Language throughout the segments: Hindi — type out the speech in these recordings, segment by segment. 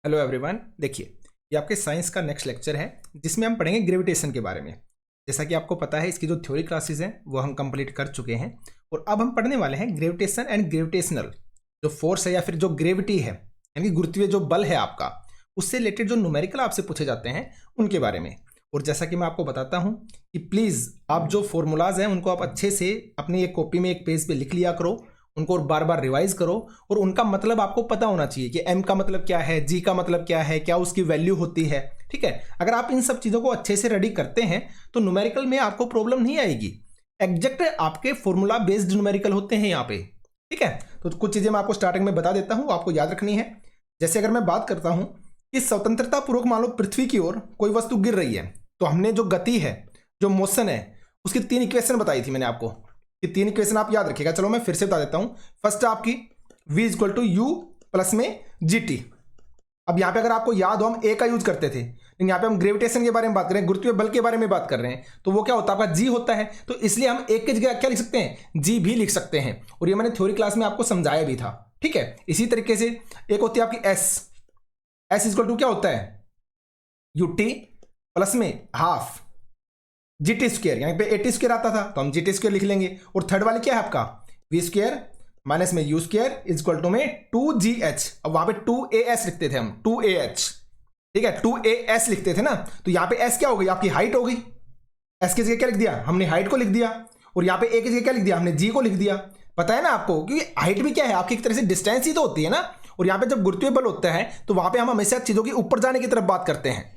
Hello everyone. देखिए, ये आपके साइंस का नेक्स्ट लेक्चर है जिसमें हम पढ़ेंगे ग्रेविटेशन के बारे में। जैसा कि आपको पता है, इसकी जो थ्योरी क्लासेस हैं वो हम कंप्लीट कर चुके हैं और अब हम पढ़ने वाले हैं ग्रेविटेशन एंड ग्रेविटेशनल जो फोर्स है या फिर जो ग्रेविटी है, यानी कि गुरुत्वीय जो बल है आपका, उससे रिलेटेड जो न्यूमेरिकल आपसे पूछे जाते हैं उनके बारे में। और जैसा कि मैं आपको बताता हूँ कि प्लीज़ आप जो फॉर्मूलाज हैं उनको आप अच्छे से अपनी एक कॉपी में एक पेज पे लिख लिया करो, उनको बार बार रिवाइज करो और उनका मतलब आपको पता होना चाहिए कि m का मतलब क्या है, g का मतलब क्या है, क्या उसकी वैल्यू होती है। ठीक है, अगर आप इन सब चीज़ों को अच्छे से रेडी करते हैं तो न्यूमेरिकल में आपको प्रॉब्लम नहीं आएगी। एग्जैक्ट आपके फॉर्मूला बेस्ड न्यूमेरिकल होते हैं यहाँ पे। ठीक है, तो कुछ चीज़ें मैं आपको स्टार्टिंग में बता देता हूँ, आपको याद रखनी है। जैसे अगर मैं बात करता हूँ कि स्वतंत्रता पूर्वक मान लो पृथ्वी की ओर कोई वस्तु गिर रही है, तो हमने जो गति है, जो मोशन है, उसकी 3 इक्वेशन बताई थी मैंने आपको। कि 3 इक्वेशन आप याद रखिएगा। चलो मैं फिर से बता देता हूं। फर्स्ट आपकी v equal to u plus में gt। अब यहां पे अगर आपको याद हो, हम a का यूज करते थे, लेकिन यहां पे हम ग्रेविटेशन के बारे में बात कर रहे हैं, गुरुत्वीय बल के बारे में बात कर रहे हैं, तो वो क्या होता है, आपका g होता है। तो इसलिए हम एक की जगह क्या लिख सकते हैं, g भी लिख सकते हैं। और ये मैंने थ्योरी क्लास में आपको समझाया भी था। ठीक है, इसी तरीके से एक होती है आपकी s इक्वल टू क्या होता है, ut प्लस में हाफ जीटी स्क्वायर, यहाँ पे 80 स्क्वायर आता था तो हम जीटी स्क्वायर लिख लेंगे। और थर्ड वाली क्या है आपका, वी स्क्वायर माइनस में यू स्क्वायर इक्वल टू में 2gh। अब वहां पे 2as लिखते थे हम, 2ah। ठीक है, 2as लिखते थे ना, तो यहाँ पे s क्या हो गई, आपकी हाइट हो गई। s की जगह क्या लिख दिया हमने, हाइट को लिख दिया। और यहाँ पे a की जगह क्या लिख दिया हमने, g को लिख दिया। पता है ना आपको, क्योंकि हाइट भी क्या है आपकी एक तरह से डिस्टेंस ही तो होती है ना। और यहाँ पे जब गुरुत्वीय बल होता है तो वहां पे हम हमेशा चीजों की ऊपर जाने की तरफ बात करते हैं।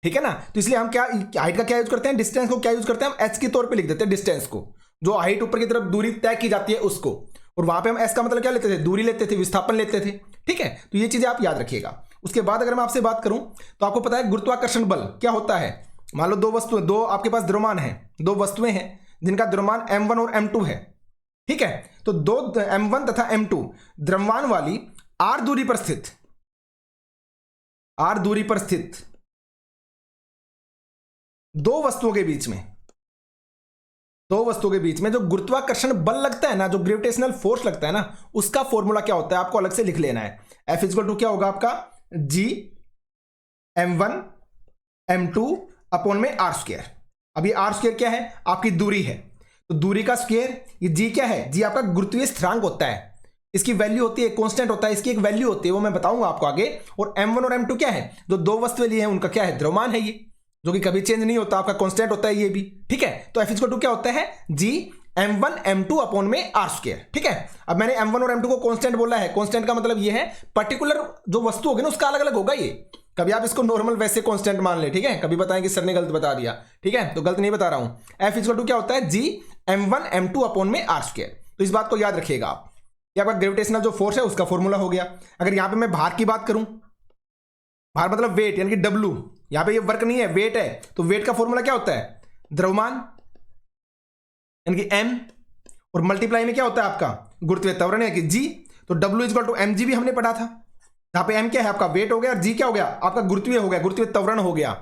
ठीक है ना, तो इसलिए हम क्या हाइट का क्या यूज करते हैं, डिस्टेंस को क्या यूज करते हैं, हम एच के तौर पे लिख देते हैं डिस्टेंस को, जो हाइट ऊपर की तरफ दूरी तय की जाती है उसको। और वहां पे हम एस का मतलब क्या लेते थे, दूरी लेते थे, विस्थापन लेते थे। ठीक है, तो ये चीजें आप याद रखिएगा। उसके बाद अगर मैं आपसे बात करूं तो आपको पता है गुरुत्वाकर्षण बल क्या होता है। मान लो दो आपके पास द्रव्यमान है, 2 वस्तुएं हैं जिनका द्रव्यमान m1 और m2 है। ठीक है, तो 2 m1 तथा m2 द्रव्यमान वाली r दूरी पर स्थित 2 वस्तुओं के बीच में जो गुरुत्वाकर्षण बल लगता है ना, जो ग्रेविटेशनल फोर्स लगता है ना, उसका फॉर्मूला क्या होता है आपको अलग से लिख लेना है। F इक्वल टू क्या होगा आपका, g m1 m2 अपॉन में r स्क्वायर। अब ये r स्क्वायर क्या है, आपकी दूरी है, तो दूरी का स्क्वायर। ये g क्या है, g आपका गुरुत्वीय स्थिरांक होता है, इसकी वैल्यू होती है, कांस्टेंट होता है, इसकी एक वैल्यू होती है, वो मैं बताऊंगा आपको आगे। और m1 और m2 क्या है, जो 2 वस्तुएं लिए हैं उनका क्या है, द्रव्यमान है ये, जो कि कभी चेंज नहीं होता, आपका कांस्टेंट होता है ये भी। ठीक है, तो F इक्वल टू क्या होता है, g m1 m2 अपॉन में r स्क्वायर। ठीक है, अब मैंने m1 और m2 को कांस्टेंट बोला है, कांस्टेंट का मतलब ये है पर्टिकुलर जो वस्तु होगी ना उसका अलग अलग होगा ये। कभी आप इसको नॉर्मल वैसे कांस्टेंट मान ले, ठीक है, कभी बताएं कि सर ने गलत बता दिया। ठीक है, तो गलत नहीं बता रहा हूं। F इक्वल टू क्या होता है, g m1 m2 अपॉन में r स्क्वायर। तो इस बात को याद रखिएगा आप। ये आपका ग्रेविटेशनल जो फोर्स है उसका फॉर्मूला हो गया। अगर यहां पे मैं भार की बात करूं, भार मतलब वेट, यानी कि W, यहां पे ये वर्क नहीं है, वेट है, तो वेट का फॉर्मूला क्या होता है, द्रव्यमान यानी कि m, और मल्टीप्लाई में क्या होता है आपका गुरुत्वीय त्वरण है कि g। तो W इक्वल टू mg भी हमने पढ़ा था, यहां पे m क्या है आपका वेट हो गया, और g क्या हो गया आपका गुरुत्वीय हो गया, गुरुत्वीय त्वरण हो गया।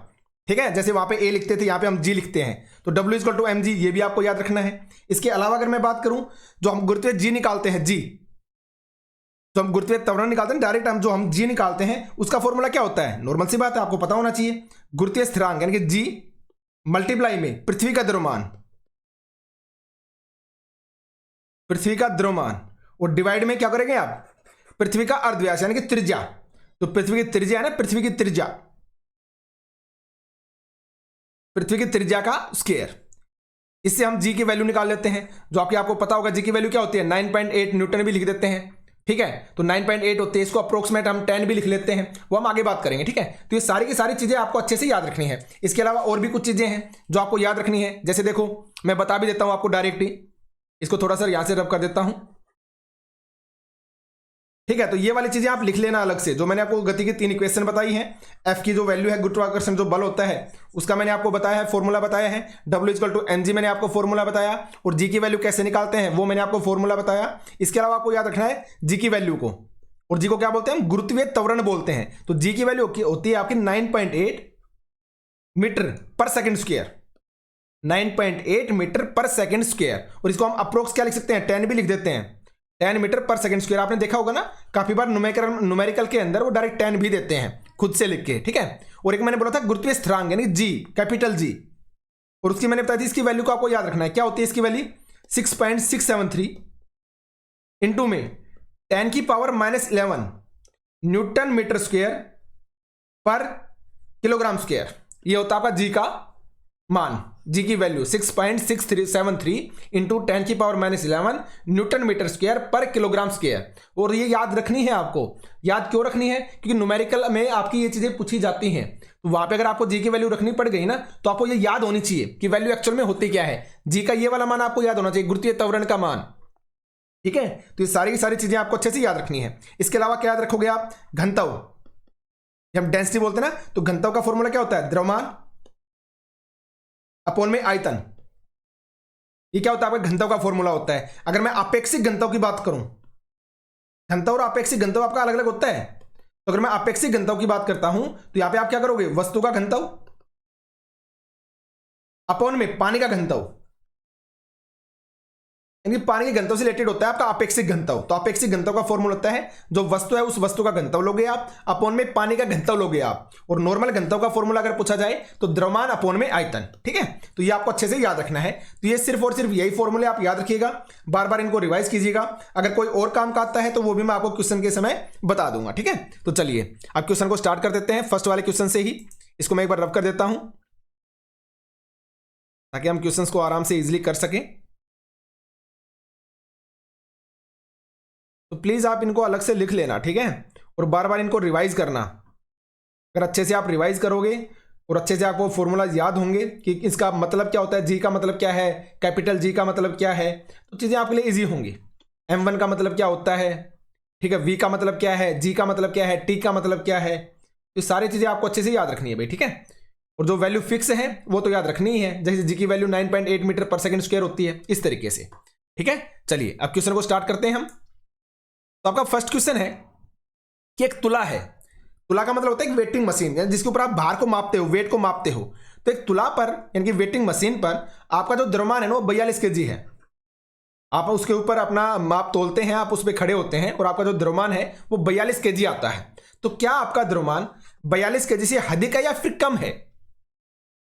ठीक है, जैसे वहां पे a लिखते थे यहां पे हम g लिखते हैं, तो W इक्वल टू mg, ये भी आपको याद रखना है। इसके अलावा अगर मैं बात करूं, जो हम गुरुत्वीय g निकालते हैं, तो हम गुरुत्वीय त्वरण निकालते हैं डायरेक्ट, हम जो हम g निकालते हैं उसका फॉर्मूला क्या होता है, नॉर्मल सी बात है, आपको पता होना चाहिए, गुरुत्वीय स्थिरांक यानी कि g मल्टीप्लाई में पृथ्वी का द्रव्यमान, और डिवाइड में क्या करेंगे आप, पृथ्वी का अर्धव्यास यानी कि त्रिज्या। तो पृथ्वी की त्रिज्या है ना, पृथ्वी की त्रिज्या का स्क्वायर। इससे हम g की वैल्यू निकाल लेते हैं, जो आपको पता होगा g की वैल्यू क्या होती है, 9.8 न्यूटन भी लिख देते हैं। ठीक है, तो 9.8 होते हैं, इसको अप्रोक्सीमेट हम 10 भी लिख लेते हैं, वो हम आगे बात करेंगे। ठीक है, तो ये सारी की सारी चीजें आपको अच्छे से याद रखनी है। इसके अलावा और भी कुछ चीजें हैं जो आपको याद रखनी है, जैसे देखो मैं बता भी देता हूं आपको डायरेक्ट ही, इसको थोड़ा सा यहां से रब कर देता हूं। ठीक है, तो ये वाली चीजें आप लिख लेना अलग से, जो मैंने आपको गति की 3 इक्वेशन बताई हैं। F की जो वैल्यू है, गुरुत्वाकर्षण जो बल होता है उसका मैंने आपको बताया है, फॉर्मूला बताया है। W इक्वल टू mg मैंने आपको फॉर्मूला बताया, और g की वैल्यू कैसे निकालते हैं वो मैंने आपको फॉर्मूला बताया। इसके अलावा आपको याद रखना है g की वैल्यू को, और g को क्या बोलते हैं, हम गुरुत्वीय त्वरण बोलते हैं। तो g की वैल्यू होती है आपकी 9.8 मीटर पर सेकेंड स्क्वायर, 9.8 मीटर पर सेकेंड स्क्वायर। और इसको हम अप्रोक्स क्या लिख सकते हैं, 10 भी लिख देते हैं, 10 मीटर पर सेकंड स्क्वायर। आपने देखा होगा ना, काफी बार न्यूमेरिकल के अंदर वो डायरेक्ट 10 भी देते हैं। खुद से लिख के, ठीक है। और एक मैंने बोला था गुरुत्वीय स्थिरांक यानी जी, कैपिटल जी, और उसकी मैंने बताई थी इसकी वैल्यू को आपको याद रखना है। क्या होती है इसकी वैल्यू? 6.673 इंटू में 10⁻⁻11 न्यूटन मीटर स्क्वायर पर किलोग्राम स्क्वायर। ये होता है आपका जी का मान, जी की value 6.673 into 10⁻⁻11 newton metre square पर किलोग्राम स्क्वायर। और ये याद रखनी है आपको। याद क्यों रखनी है? क्योंकि न्यूमेरिकल में आपकी ये चीजें पूछी जाती हैं, तो वहां पे अगर आपको जी की वैल्यू रखनी पड़ गई ना, तो आपको ये याद होनी चाहिए कि वैल्यू एक्चुअल में होती क्या है। जी का ये वाला मान आपको याद होना चाहिए, गुरुत्वीय त्वरण का मान, ठीक है। तो ये सारी की सारी चीजें आपको अच्छे से याद रखनी है। इसके अलावा क्या याद रखोगे आप? घनत्व, जब हम डेंसिटी बोलते हैं ना, तो घनत्व का फॉर्मूला क्या होता है? द्रव्यमान अपॉन में आयतन। ये क्या होता है? आपका घनत्व का फॉर्मूला होता है। अगर मैं आपेक्षिक घनत्व की बात करूं, घनत्व और आपेक्षिक घनत्व आपका अलग अलग होता है। तो अगर मैं आपेक्षिक घनत्व की बात करता हूं, तो यहां पे आप क्या करोगे? वस्तु का घनत्व अपॉन में पानी का घनत्व, यानी पानी के घनत्व से रिलेटेड होता है आपका आपेक्षिक घनत्व। तो आपेक्षिक घनत्व का फॉर्मूला होता है जो वस्तु है उस वस्तु का घनत्व लोगे आप, अपॉन में पानी का घनत्व लोगे आप। और नॉर्मल घनत्व का फॉर्मूला अगर पूछा जाए तो द्रव्यमान अपॉन में आयतन, ठीक है। तो ये आपको अच्छे से याद रखना है। तो ये सिर्फ और सिर्फ यही फॉर्मूले आप याद रखिएगा, बार बार इनको रिवाइज कीजिएगा। अगर कोई और काम का आता है तो वो भी मैं आपको क्वेश्चन के समय बता दूंगा, ठीक है। तो चलिए अब क्वेश्चन को स्टार्ट कर देते हैं फर्स्ट वाले क्वेश्चन से ही। इसको मैं एक बार रब कर देता हूं ताकि हम क्वेश्चंस को आराम से इजीली कर सकें। तो प्लीज आप इनको अलग से लिख लेना, ठीक है, और बार बार इनको रिवाइज करना। अगर अच्छे से आप रिवाइज करोगे और अच्छे से आपको फॉर्मूला याद होंगे कि इसका मतलब क्या होता है, जी का मतलब क्या है, कैपिटल जी का मतलब क्या है, तो चीजें आपके लिए इजी होंगी। M1 का मतलब क्या होता है, ठीक है, V का मतलब क्या है, G का मतलब क्या है, T का मतलब क्या है, ये सारी चीजें आपको अच्छे से याद रखनी है भाई, ठीक है। और जो वैल्यू फिक्स है वो तो याद रखनी ही है, जैसे जी की वैल्यू 9.8 मीटर पर सेकंड स्क्वायर होती है, इस तरीके से, ठीक है। चलिए अब क्वेश्चन को स्टार्ट करते हैं हम। तो आपका फर्स्ट क्वेश्चन है कि एक तुला है। तुला का मतलब होता है एक वेटिंग मशीन, जिसके ऊपर आप भार को मापते हो, वेट को मापते हो। तो एक तुला पर यानी कि वेटिंग मशीन पर आपका जो द्रव्यमान है ना वो 42 kg है। आप उसके ऊपर अपना माप तोलते हैं, आप उस पर खड़े होते हैं और आपका जो द्रव्यमान है वो 42 kg आता है। तो क्या आपका द्रव्यमान 42 kg से अधिक है या फिर कम है?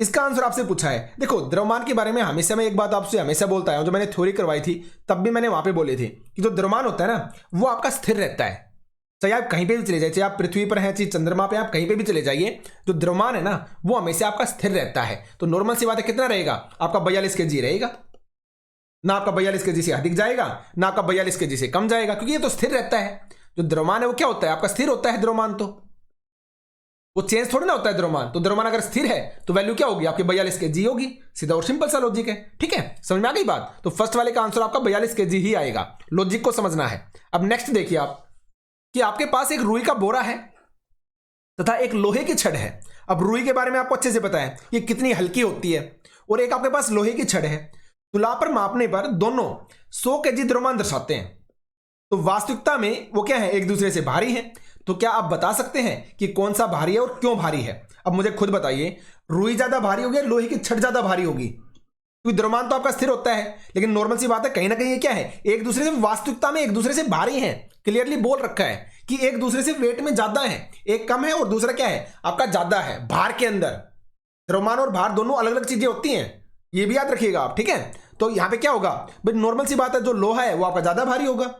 इसका आंसर आपसे पूछा है। देखो द्रव्यमान के बारे में हमेशा मैं एक बात आपसे हमेशा बोलता हूं, जो मैंने थ्योरी करवाई थी तब भी मैंने वहां पे बोली थी कि जो द्रव्यमान होता है ना वो आपका स्थिर रहता है। चाहे आप कहीं पे भी चले जाइए, चाहे आप पृथ्वी पर हैं, चाहे चंद्रमा पे, आप कहीं पे भी चले जाइए, जो द्रव्यमान है ना वो हमेशा आपका स्थिर रहता है। तो नॉर्मल सी बात है, कितना रहेगा आपका? 42 kg रहेगा ना, आपका 42 kg से अधिक जाएगा ना आपका 42 kg से कम जाएगा, क्योंकि ये तो स्थिर रहता है। जो द्रव्यमान है वो क्या होता है? आपका स्थिर होता है द्रव्यमान, तो वो चेंज थोड़ी ना होता है द्रव्यमान। तो द्रव्यमान अगर स्थिर है तो वैल्यू क्या होगी? आपकी 42 kg होगी। सीधा और सिंपल सा लॉजिक है, ठीक है, समझ में आ गई बात। तो फर्स्ट वाले का आंसर आपका 42 kg ही आएगा, लॉजिक को समझना है। अब नेक्स्ट देखिए आप कि आपके पास एक रुई का बोरा है तथा एक लोहे की छड़ है। अब रुई के बारे में आपको अच्छे से पता है ये कितनी हल्की होती है, और एक आपके पास लोहे की छड़ है। तुला पर मापने पर दोनों 100 kg द्रव्यमान दर्शाते हैं, तो वास्तविकता में वो क्या है? एक दूसरे से भारी है। तो क्या आप बता सकते हैं कि कौन सा भारी है और क्यों भारी है? अब मुझे खुद बताइए, रुई ज्यादा भारी होगी या लोहे की छड़ ज्यादा भारी होगी? क्योंकि द्रव्यमान तो आपका स्थिर होता है, लेकिन नॉर्मल सी बात है कहीं ना कहीं ये क्या है? एक दूसरे से वास्तविकता में एक दूसरे से भारी है। क्लियरली बोल रखा है कि एक दूसरे से वेट में ज्यादा है, एक कम है और दूसरा क्या है आपका ज्यादा है। भार के अंदर द्रव्यमान और भार दोनों अलग अलग चीजें होती हैं, ये भी याद रखिएगा आप, ठीक है। तो यहां पे क्या होगा भाई? नॉर्मल सी बात है, जो लोहा है वो आपका ज्यादा भारी होगा।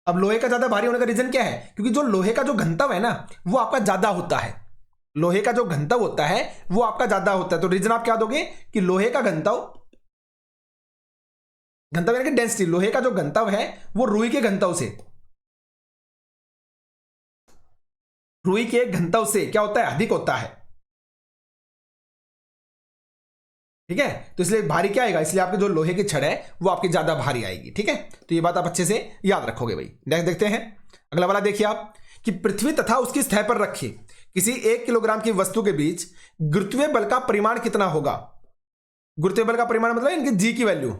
अब लोहे का ज्यादा भारी होने का रीजन क्या है? क्योंकि जो लोहे का जो घनत्व है ना वो आपका ज्यादा होता है। लोहे का जो घनत्व होता है वो आपका ज्यादा होता है। तो रीजन आप क्या दोगे कि लोहे का घनत्व यानी कि डेंसिटी, लोहे का जो घनत्व है वो रुई के घनत्व से, रुई के घनत्व से क्या होता है? अधिक होता है, ठीक है। तो इसलिए भारी क्या आएगा? इसलिए आपकी जो लोहे की छड़ है वो आपकी ज्यादा भारी आएगी, ठीक है। तो ये बात आप अच्छे से याद रखोगे भाई। नेक्स्ट देखते हैं अगला वाला। देखिए आप कि पृथ्वी तथा उसकी सतह पर रखी किसी 1 किलोग्राम की वस्तु के बीच गुरुत्वीय बल का परिमाण कितना होगा? गुरुत्वीय बल का परिमाण मतलब इनकी जी की वैल्यू,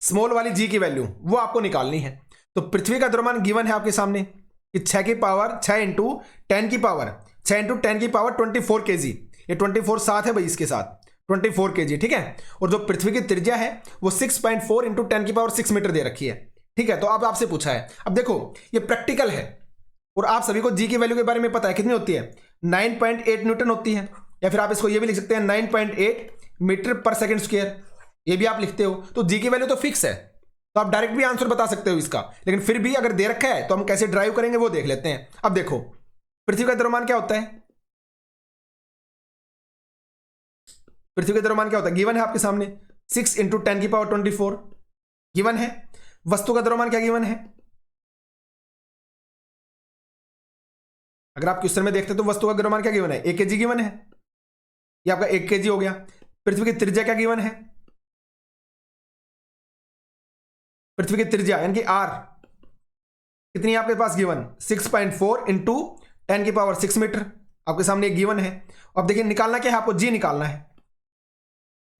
स्मॉल वाली जी की वैल्यू वो आपको निकालनी है। तो पृथ्वी का द्रव्यमान गिवन है आपके सामने कि 6 की पावर 6 इंटू 10 की पावर 6 इंटू 10 की पावर 24 kg। ये 24 साथ है भाई, इसके साथ 24 kg, ठीक है। और जो पृथ्वी की त्रिज्या है वो 6.4 इंटू 10 की पावर 6 मीटर दे रखी है, ठीक है। तो अब आपसे पूछा है, अब देखो ये प्रैक्टिकल है, और आप सभी को जी की वैल्यू के बारे में पता है कितनी होती है, 9.8 न्यूटन होती है, या फिर आप इसको ये भी लिख सकते हैं 9.8 मीटर पर सेकंड स्क्वायर, ये भी आप लिखते हो। तो जी की वैल्यू तो फिक्स है, तो आप डायरेक्ट भी आंसर बता सकते हो इसका, लेकिन फिर भी अगर दे रखा है तो हम कैसे ड्राइव करेंगे वो देख लेते हैं। अब देखो पृथ्वी का द्रव्यमान क्या होता है, पृथ्वी का द्रव्यमान क्या होता है, गिवन है आपके सामने 6 × 10⁻24 गिवन है। वस्तु का द्रव्यमान क्या गिवन है, अगर आप क्वेश्चन में देखते तो वस्तु का द्रव्यमान क्या गिवन है, 1 kg गिवन है, ये आपका 1 kg हो गया। पृथ्वी की त्रिज्या क्या गिवन है, पृथ्वी की त्रिज्या यानी कि आर कितनी है आपके पास गिवन, 6.4 × 10⁻6 मीटर आपके सामने एक गिवन है। अब देखिए निकालना क्या है आपको, जी निकालना है,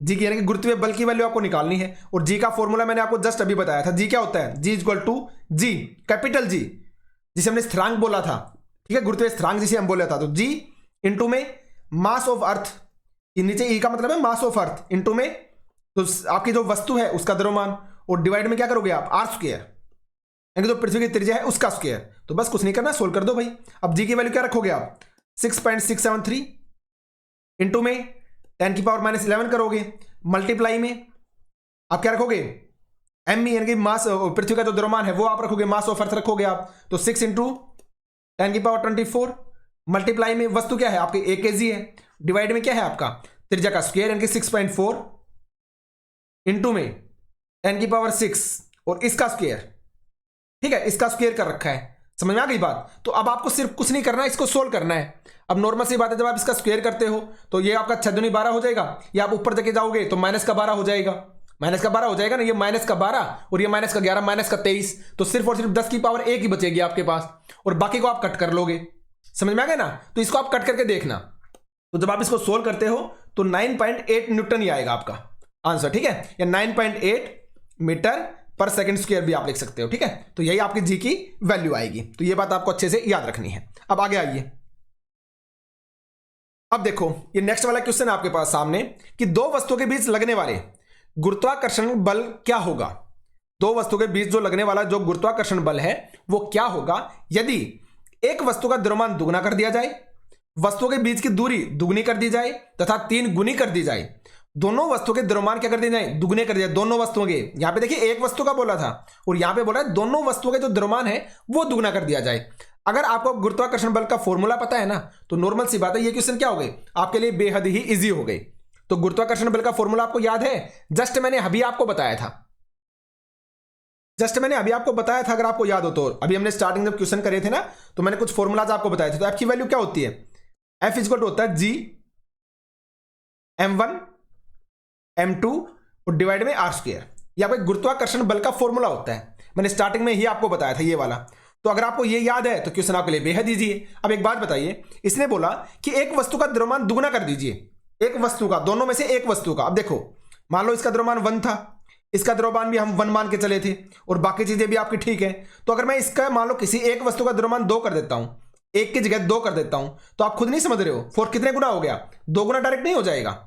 जी की यानी कि गुरुत्वीय बल की वैल्यू आपको निकालनी है। और जी का फॉर्मूला मैंने आपको जस्ट अभी बताया था, जी क्या होता है, G equal to G capital G, जिसे हमने स्थिरांक बोला था, ठीक है, गुरुत्वीय स्थिरांक जिसे हम बोला था, तो जी इंटू में मास ऑफ अर्थ, नीचे ई का मतलब है मास ऑफ अर्थ, इंटू में तो आपकी जो वस्तु है उसका द्रव्यमान, और डिवाइड में क्या करोगे आप, आर स्क्वायर, यानी जो पृथ्वी की त्रिज्या है उसका स्क्वायर। तो बस कुछ नहीं करना, सोल्व कर दो भाई। अब जी की वैल्यू क्या रखोगे आप, 6.673 इंटू में 10⁻11 करोगे, मल्टीप्लाई में आप क्या रखोगे, एम यानी कि मास, पृथ्वी का जो द्रव्यमान है वो आप रखोगे, मास ऑफ अर्थ रखोगे आप, तो 6 × 10⁻24 मल्टीप्लाई में वस्तु क्या है आपकी 1 kg है, डिवाइड में क्या है आपका त्रिज्या का स्क्वायर यानी कि 6.4 इंटू में 10⁻6 और इसका स्क्वायर, ठीक है, इसका स्क्वायर कर रखा है। समझ में आ गई बात। तो अब आपको सिर्फ कुछ नहीं करना है, इसको सोल्व करना है। अब नॉर्मल सी बात है, जब आप इसका स्क्वायर करते हो तो ये आपका 6 दूनी 12 हो जाएगा, या आप ऊपर जाके जाओगे तो -12 हो जाएगा, -12 हो जाएगा ना, ये -12 और ये -11 -23, तो सिर्फ और सिर्फ 10⁻1 ही बचेगी आपके पास, और बाकी को आप कट कर लोगे। समझ में आ गया ना, तो इसको आप कट करके देखना, तो जब आप इसको सोल्व करते हो तो 9.8 न्यूटन ही आएगा आपका आंसर, ठीक है, या 9.8 मीटर पर सेकंड स्क्वायर भी आप लिख सकते हो, ठीक है। तो यही आपकी जी की वैल्यू आएगी, तो ये बात आपको अच्छे से याद रखनी है। अब आगे आइए, अब देखो ये नेक्स्ट वाला क्वेश्चन आपके पास सामने कि दो वस्तुओं के बीच लगने वाले गुरुत्वाकर्षण बल क्या होगा। दो वस्तुओं के बीच जो लगने वाला जो गुरुत्वाकर्षण बल है वो क्या होगा यदि एक वस्तु का द्रव्यमान दुगना कर दिया जाए, वस्तुओं के बीच की दूरी दुगनी कर दी जाए तथा 3 गुनी कर दी जाए। दोनों वस्तुओं के द्रव्यमान क्या कर दिए जाए, दुगने कर दिए जाए, दोनों वस्तुओं के। यहां पे देखिए एक वस्तु का बोला था और यहां पे बोला है दोनों वस्तुओं के जो द्रव्यमान है वो दुगना कर दिया जाए। अगर आपको गुरुत्वाकर्षण बल का फॉर्मूला पता है ना, तो नॉर्मल सी बात है ये क्वेश्चन क्या हो गए आपके लिए बेहद ही इजी हो गए। तो गुरुत्वाकर्षण बल का फॉर्मूला आपको याद है, जस्ट मैंने अभी आपको बताया था, अगर आपको याद हो तो। अभी हमने स्टार्टिंग जब क्वेश्चन करे थे ना, तो मैंने कुछ फॉर्मूलाज आपको बताए थे। तो एफ की वैल्यू क्या होती है, एफ इक्वल टू होता है जी m1 m2 और डिवाइड में r स्क्वायर। ये आपका गुरुत्वाकर्षण बल का फॉर्मूला होता है, मैंने स्टार्टिंग में ही आपको बताया था ये वाला। तो अगर आपको ये याद है तो क्वेश्चन आपके लिए बेहद इजी है। अब एक बात बताइए, इसने बोला कि एक वस्तु का द्रव्यमान दुगना कर दीजिए, एक वस्तु का, दोनों में से एक वस्तु का। अब देखो मान लो इसका द्रव्यमान 1 था, इसका द्रव्यमान भी हम 1 मान के चले थे और बाकी चीजें भी आपकी ठीक है। तो अगर मैं इसका मान लो किसी एक वस्तु का द्रव्यमान 2 कर देता हूं, एक की जगह 2 कर देता हूं, तो आप खुद नहीं समझ रहे हो फोर कितने गुना हो गया, 2 गुना डायरेक्ट नहीं हो जाएगा।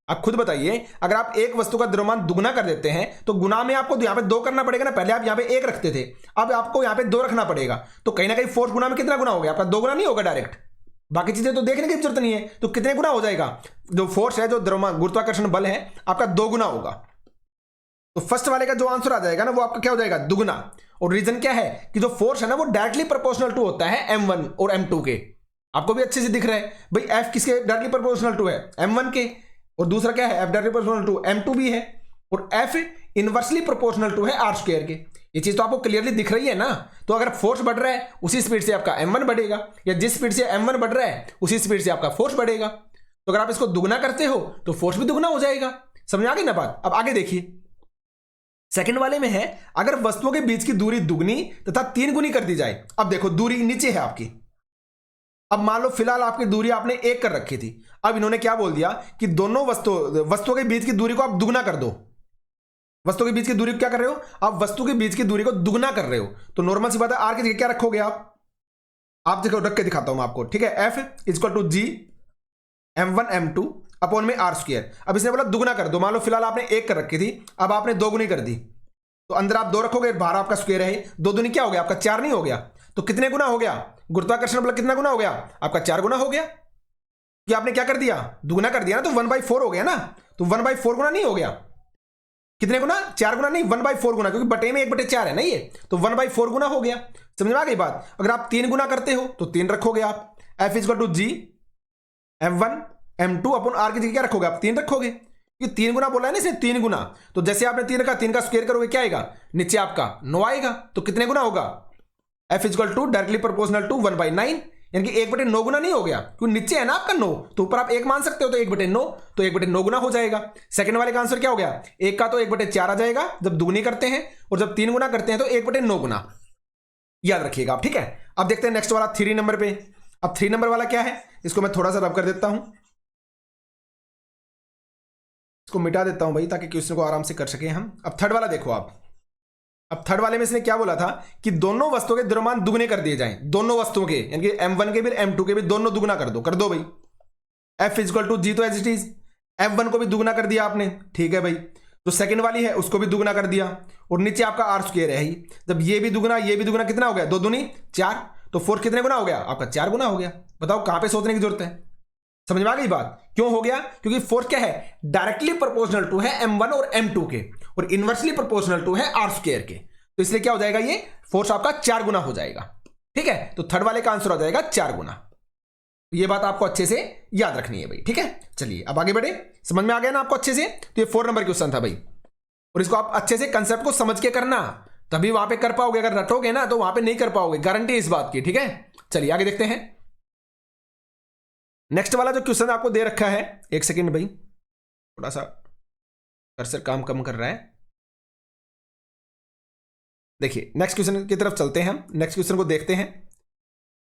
आप खुद बताइए, अगर आप एक वस्तु का द्रव्यमान दुगना कर देते हैं तो गुना में आपको यहां पे 2 करना पड़ेगा ना, पहले आप यहां पे 1 रखते थे, अब आपको यहां पे 2 रखना पड़ेगा। तो कहीं ना कहीं फोर्स गुना में कितना गुना हो गया आपका, 2 गुना नहीं होगा डायरेक्ट। बाकी चीजें तो देखने की जरूरत नहीं है, तो कितने गुना हो जाएगा, जो फोर्स है, जो द्रव्यमान गुरुत्वाकर्षण बल है आपका 2 गुना होगा। तो फर्स्ट वाले का जो आंसर आ जाएगा ना वो आपका क्या हो जाएगा, दुगना। और रीजन क्या है कि जो फोर्स है ना वो डायरेक्टली प्रोपोर्शनल टू होता है m1 और m2 के। आपको भी अच्छे से दिख रहा है भाई, f किसके डायरेक्टली प्रोपोर्शनल टू है, m1 के, और दूसरा क्या है f directly proportional to m2 भी है, और f इनवर्सली प्रोपोर्शनल टू है r स्क्वायर के। ये चीज तो आपको क्लियरली दिख रही है ना। तो अगर फोर्स बढ़ रहा है उसी स्पीड से आपका m1 बढ़ेगा, या जिस स्पीड से m1 बढ़ रहा है उसी स्पीड से आपका फोर्स बढ़ेगा। तो अगर आप इसको दुगना करते हो तो फोर्स भी दुगना हो जाएगा। समझ आ गई ना बात। अब आगे देखिए, सेकंड वाले में है अगर वस्तुओं के बीच की दूरी दुगनी तथा 3 गुनी कर दी जाए। अब देखो दूरी नीचे है आपकी, अब मान लो फिलहाल आपकी दूरी आपने 1 कर रखी थी, अब इन्होंने क्या बोल दिया कि दोनों वस्तुओं के बीच की दूरी को आप दुगना कर दो। वस्तु के बीच की दूरी को क्या कर रहे हो आप, वस्तु के बीच की दूरी को दुगना कर रहे हो। तो नॉर्मल सी बात है, आर की जगह क्या रखोगे आप देखो रख के दिखाता हूं आपको, ठीक है। F equal to G m1 m2 upon में r स्क्वायर। अब इसने बोला दुगना कर दो, मान लो फिलहाल आपने 1 कर रखी थी, अब आपने 2 गुनी कर दी, तो अंदर आप 2 रखोगे, बाहर आपका स्क्वायर है, 2 दूनी क्या हो गया आपका 4 नहीं हो गया। तो कितने गुना हो गया, गुरुत्वाकर्षण बल कितना गुना हो गया? आपका 4 गुना हो गया, कि आपने क्या कर दिया? दुगुना कर दिया ना, तो 1/4 हो गया ना। तो 1/4 गुना नहीं हो गया? कितने गुना? 4 गुना नहीं, 1/4 गुना, क्योंकि बटे में 1/4 है ना ये, तो 1/4 गुना हो गया। समझ में आ गई बात? अगर आप 3 गुना करते हो तो 3 रखोगे आप, F = G M1 M2 अपन R की जगह क्या रखोगे आप? 3 रखोगे, ये 3 गुना बोला है ना इसे, 3 गुना। तो जैसे आपने 3 रखा, 3 का स्क्वायर करोगे क्या आएगा? नीचे आपका 9 आएगा, तो कितने गुना होगा? F = डायरेक्टली प्रोपोर्शनल टू 1/9, यानी कि 1/9 गुना नहीं हो गया, क्योंकि नीचे है ना आपका 9, तो ऊपर आप 1 मान सकते हो, तो 1/9, तो 1/9 गुना हो जाएगा। सेकंड वाले का आंसर क्या हो गया? 1 का तो 1/4 आ जाएगा जब दुगुनी करते हैं, और जब 3 गुना करते हैं तो 1/9 गुना, याद रखिएगा आप, ठीक है। अब देखते हैं नेक्स्ट वाला 3 नंबर पे। अब 3 नंबर वाला क्या है, इसको मैं थोड़ा सा रब कर देता हूं, इसको मिटा देता हूं भाई, ताकि क्वेश्चन को आराम से कर सके हम। अब थर्ड वाला देखो आप। अब थर्ड वाले में इसने क्या बोला था कि दोनों वस्तुओं के द्रव्यमान दुगने कर दिए जाएं, दोनों वस्तुओं के, यानी कि M1 के भी M2 के भी दोनों दुगना कर दो भाई। F = G, तो एज इट इज F1 को भी दुगना कर दिया आपने, ठीक है भाई। जो सेकंड वाली है उसको भी दुगना कर दिया, और नीचे आपका R² है ही, जब ये भी दुगना ये भी दुगना, कितना हो गया? 2 दूनी 4, तो 4 कितने गुना हो गया? आपका 4 गुना हो गया। बताओ कहां पे सोचने की जरूरत है? समझ में आ गई बात? क्यों हो गया? क्योंकि फोर्स क्या है? डायरेक्टली प्रोपोर्शनल टू है M1 और M2 के, और इनवर्सली प्रोपोर्शनल टू है R² के, तो इसलिए क्या हो जाएगा? ये फोर्स आपका 4 गुना हो जाएगा, ठीक है। तो थर्ड वाले का आंसर हो जाएगा 4 गुना। ये बात आपको अच्छे से याद रखनी है भाई, ठीक है। चलिए अब आगे बढ़े, समझ में आ गया ना आपको अच्छे से? तो ये 4 नंबर क्वेश्चन था भाई, और इसको आप अच्छे से कंसेप्ट को समझ के करना, तभी वहां पे कर पाओगे। अगर रटोगे ना तो वहां पे नहीं कर पाओगे, गारंटी इस बात की, ठीक है। चलिए आगे देखते हैं। नेक्स्ट वाला जो क्वेश्चन आपको दे रखा है, एक सेकेंड भाई, थोड़ा सा कर्सर काम कम कर रहा है। देखिए नेक्स्ट क्वेश्चन की तरफ चलते हैं हम, नेक्स्ट क्वेश्चन को देखते हैं।